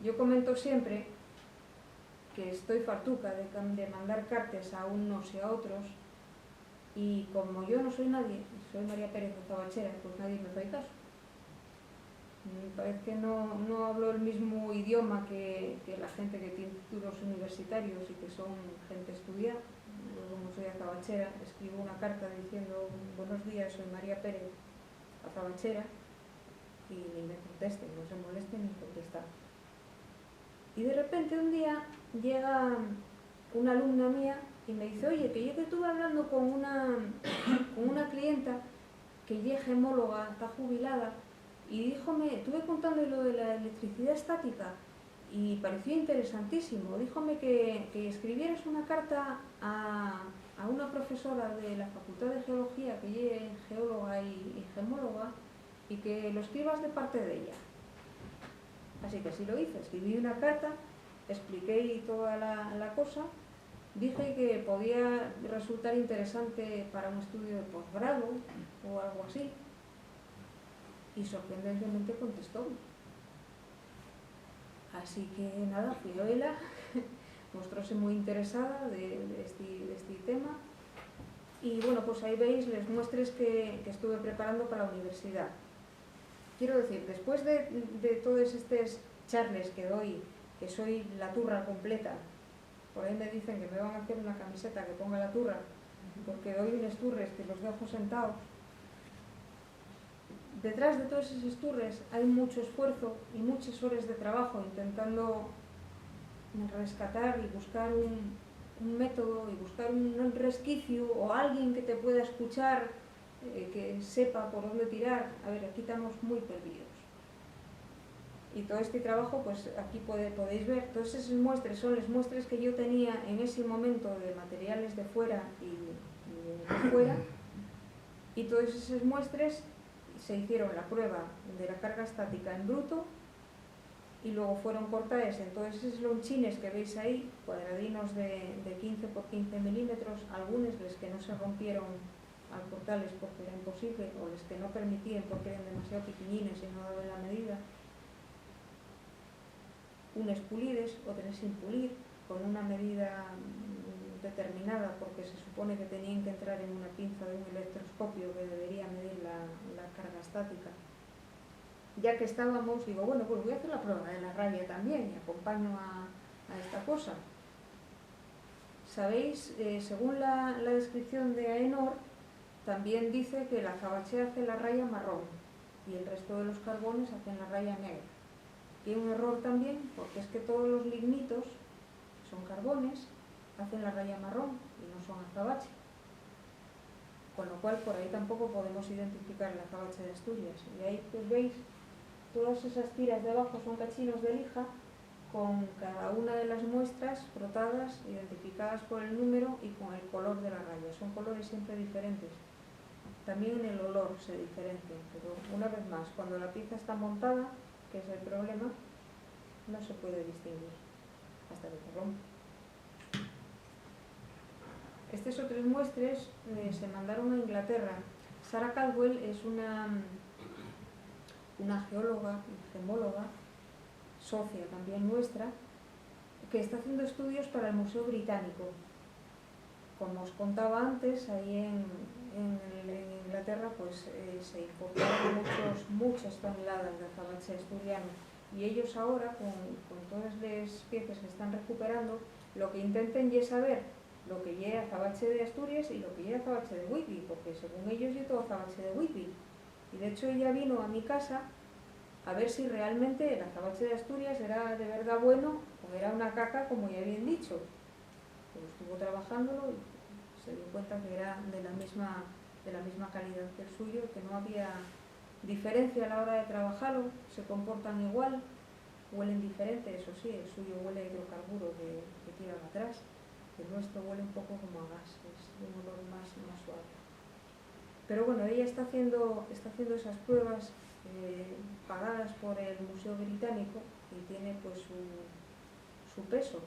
Yo comento siempre que estoy fartuca de mandar cartas a unos y a otros, y como yo no soy nadie, soy María Pérez Azabachera, pues nadie me hace caso. Me parece que no hablo el mismo idioma que la gente que tiene títulos universitarios y que son gente estudiada. Yo, como soy azabachera, escribo una carta diciendo buenos días, soy María Pérez Azabachera, y ni me contesten, no se molesten ni contestar. Y de repente un día llega una alumna mía y me dice, oye, que yo que estuve hablando con una clienta que ya es gemóloga, está jubilada, y estuve contándole lo de la electricidad estática y pareció interesantísimo. Díjome que escribieras una carta a una profesora de la Facultad de Geología, que es geóloga y gemóloga, y que lo escribas de parte de ella. Así que así lo hice, escribí una carta, expliqué toda la cosa, dije que podía resultar interesante para un estudio de posgrado o algo así, y sorprendentemente contestó. Así que nada, fui a ella, mostróse muy interesada de este tema, y bueno, pues ahí veis las muestras que estuve preparando para la universidad. Quiero decir, después de todas estas charlas que doy, que soy la turra completa, por ahí me dicen que me van a hacer una camiseta que ponga la turra, porque doy unos turres que los dejo sentados. Detrás de todos esos turres hay mucho esfuerzo y muchas horas de trabajo intentando rescatar y buscar un método y buscar un resquicio o alguien que te pueda escuchar, que sepa por dónde tirar. A ver, aquí estamos muy perdidos. Y todo este trabajo, pues aquí podéis ver, todas esas muestras son las muestras que yo tenía en ese momento de materiales de fuera y de fuera, y todas esas muestras se hicieron la prueba de la carga estática en bruto y luego fueron cortadas en todos esos lonchines que veis ahí, cuadradinos de 15 por 15 milímetros, algunos los que no se rompieron al cortarles porque era imposible, o los que no permitían porque eran demasiado pequeñines y no daban la medida, unas pulides, otras sin pulir, con una medida determinada, porque se supone que tenían que entrar en una pinza de un electroscopio que debería medir la carga estática. Ya que estábamos, digo, bueno, pues voy a hacer la prueba de la raya también y acompaño a esta cosa. Sabéis, según la descripción de AENOR, también dice que la azabache hace la raya marrón y el resto de los carbones hacen la raya negra. Y hay un error también, porque es que todos los lignitos, que son carbones, hacen la raya marrón y no son azabache. Con lo cual, por ahí tampoco podemos identificar la azabache de Asturias. Y ahí, pues veis, todas esas tiras de abajo son cachinos de lija, con cada una de las muestras frotadas, identificadas por el número y con el color de la raya. Son colores siempre diferentes. También en el olor se diferencian, pero una vez más, cuando la pieza está montada, que es el problema, no se puede distinguir hasta que se rompe. Estas otras muestras se mandaron a Inglaterra. Sarah Caldwell es una geóloga, gemóloga, socia también nuestra, que está haciendo estudios para el Museo Británico. Como os contaba antes, ahí en Inglaterra pues, se importaron muchas toneladas de azabache asturiano, y ellos ahora, con todas las piezas que están recuperando, lo que intenten es saber lo que lleva azabache de Asturias y lo que lleva azabache de Whitby, porque según ellos yo todo azabache de Whitby. Y de hecho ella vino a mi casa a ver si realmente el azabache de Asturias era de verdad bueno o era una caca, como ya habían dicho. Pues estuvo trabajándolo y se dio cuenta que era de la misma calidad que el suyo, que no había diferencia a la hora de trabajarlo, se comportan igual, huelen diferente, eso sí, el suyo huele a hidrocarburo que tiran atrás, el nuestro huele un poco como a gas, es un olor más suave. Pero bueno, ella está haciendo esas pruebas pagadas por el Museo Británico y tiene pues su peso.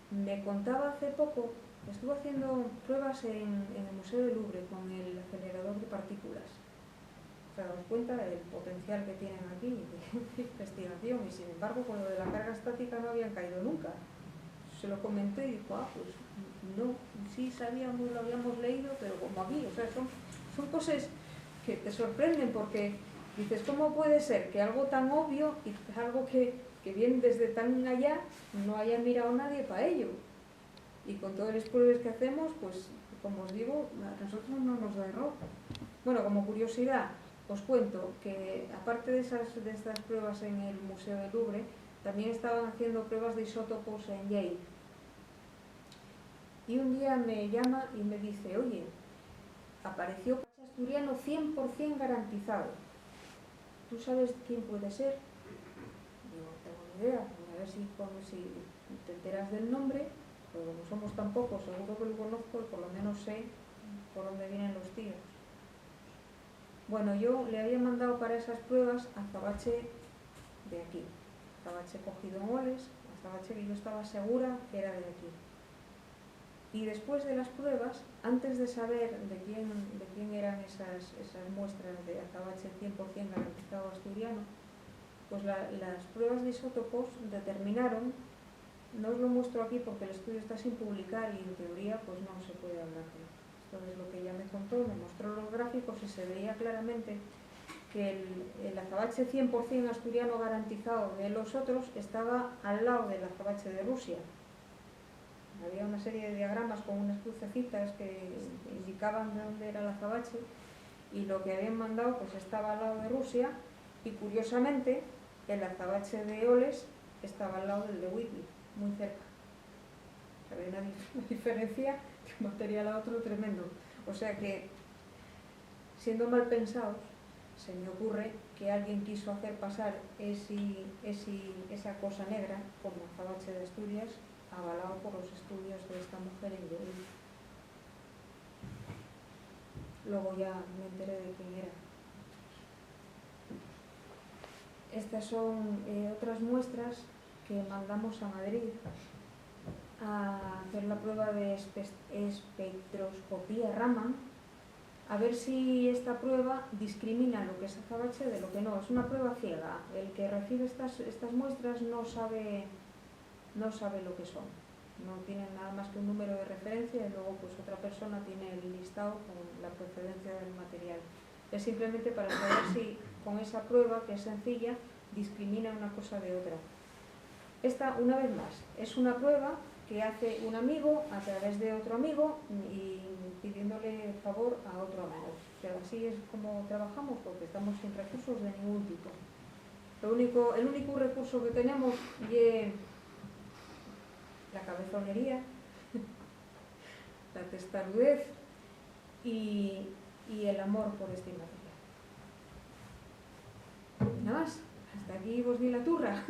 Me contaba hace poco, estuvo haciendo pruebas en el Museo del Louvre con el acelerador de partículas. Os dais cuenta del potencial que tienen aquí de investigación, y sin embargo con lo de la carga estática no habían caído nunca. Se lo comenté y dijo, pues no, sí sabíamos, lo habíamos leído, pero como a mí, o sea, son cosas que te sorprenden, porque dices, ¿cómo puede ser que algo tan obvio y algo que viene desde tan allá no haya mirado nadie para ello? Y con todas las pruebas que hacemos, pues como os digo, a nosotros no nos da error. Bueno, como curiosidad, os cuento que aparte de estas pruebas en el Museo del Louvre, también estaban haciendo pruebas de isótopos en Yale. Y un día me llama y me dice, oye, apareció asturiano 100% garantizado. ¿Tú sabes quién puede ser? Digo, no tengo ni idea, a ver si te enteras del nombre, pero como somos tan pocos, seguro que lo conozco y por lo menos sé por dónde vienen los tiros. Bueno, yo le había mandado para esas pruebas a Azabache de aquí. Azabache cogido en Oles, Azabache que yo estaba segura que era de aquí. Y después de las pruebas, antes de saber de quién eran esas muestras de azabache 100% garantizado asturiano, pues las pruebas de isótopos determinaron, no os lo muestro aquí porque el estudio está sin publicar y en teoría pues no se puede hablar de él. Esto es lo que ella me contó, me mostró los gráficos y se veía claramente que el azabache 100% asturiano garantizado de los otros estaba al lado del azabache de Rusia. Había una serie de diagramas con unas crucecitas que indicaban de dónde era el azabache y lo que habían mandado pues estaba al lado de Rusia y curiosamente el azabache de Oles estaba al lado del de Whitby, muy cerca. Había una diferencia de un material a otro tremendo. O sea que, siendo mal pensados, se me ocurre que alguien quiso hacer pasar esa cosa negra como azabache de Asturias, avalado por los estudios de esta mujer en Yale. Luego ya me enteré de quién era. Estas son otras muestras que mandamos a Madrid a hacer la prueba de espectroscopía Raman, a ver si esta prueba discrimina lo que es azabache de lo que no. Es una prueba ciega. El que recibe estas muestras no sabe lo que son. No tienen nada más que un número de referencia y luego pues otra persona tiene el listado con la procedencia del material. Es simplemente para saber si con esa prueba, que es sencilla, discrimina una cosa de otra. Esta, una vez más, es una prueba que hace un amigo a través de otro amigo y pidiéndole favor a otro amigo. Pero así es como trabajamos porque estamos sin recursos de ningún tipo. El único recurso que tenemos es la cabezonería, la testarudez y el amor por este material. Nada más, hasta aquí vos di la turra.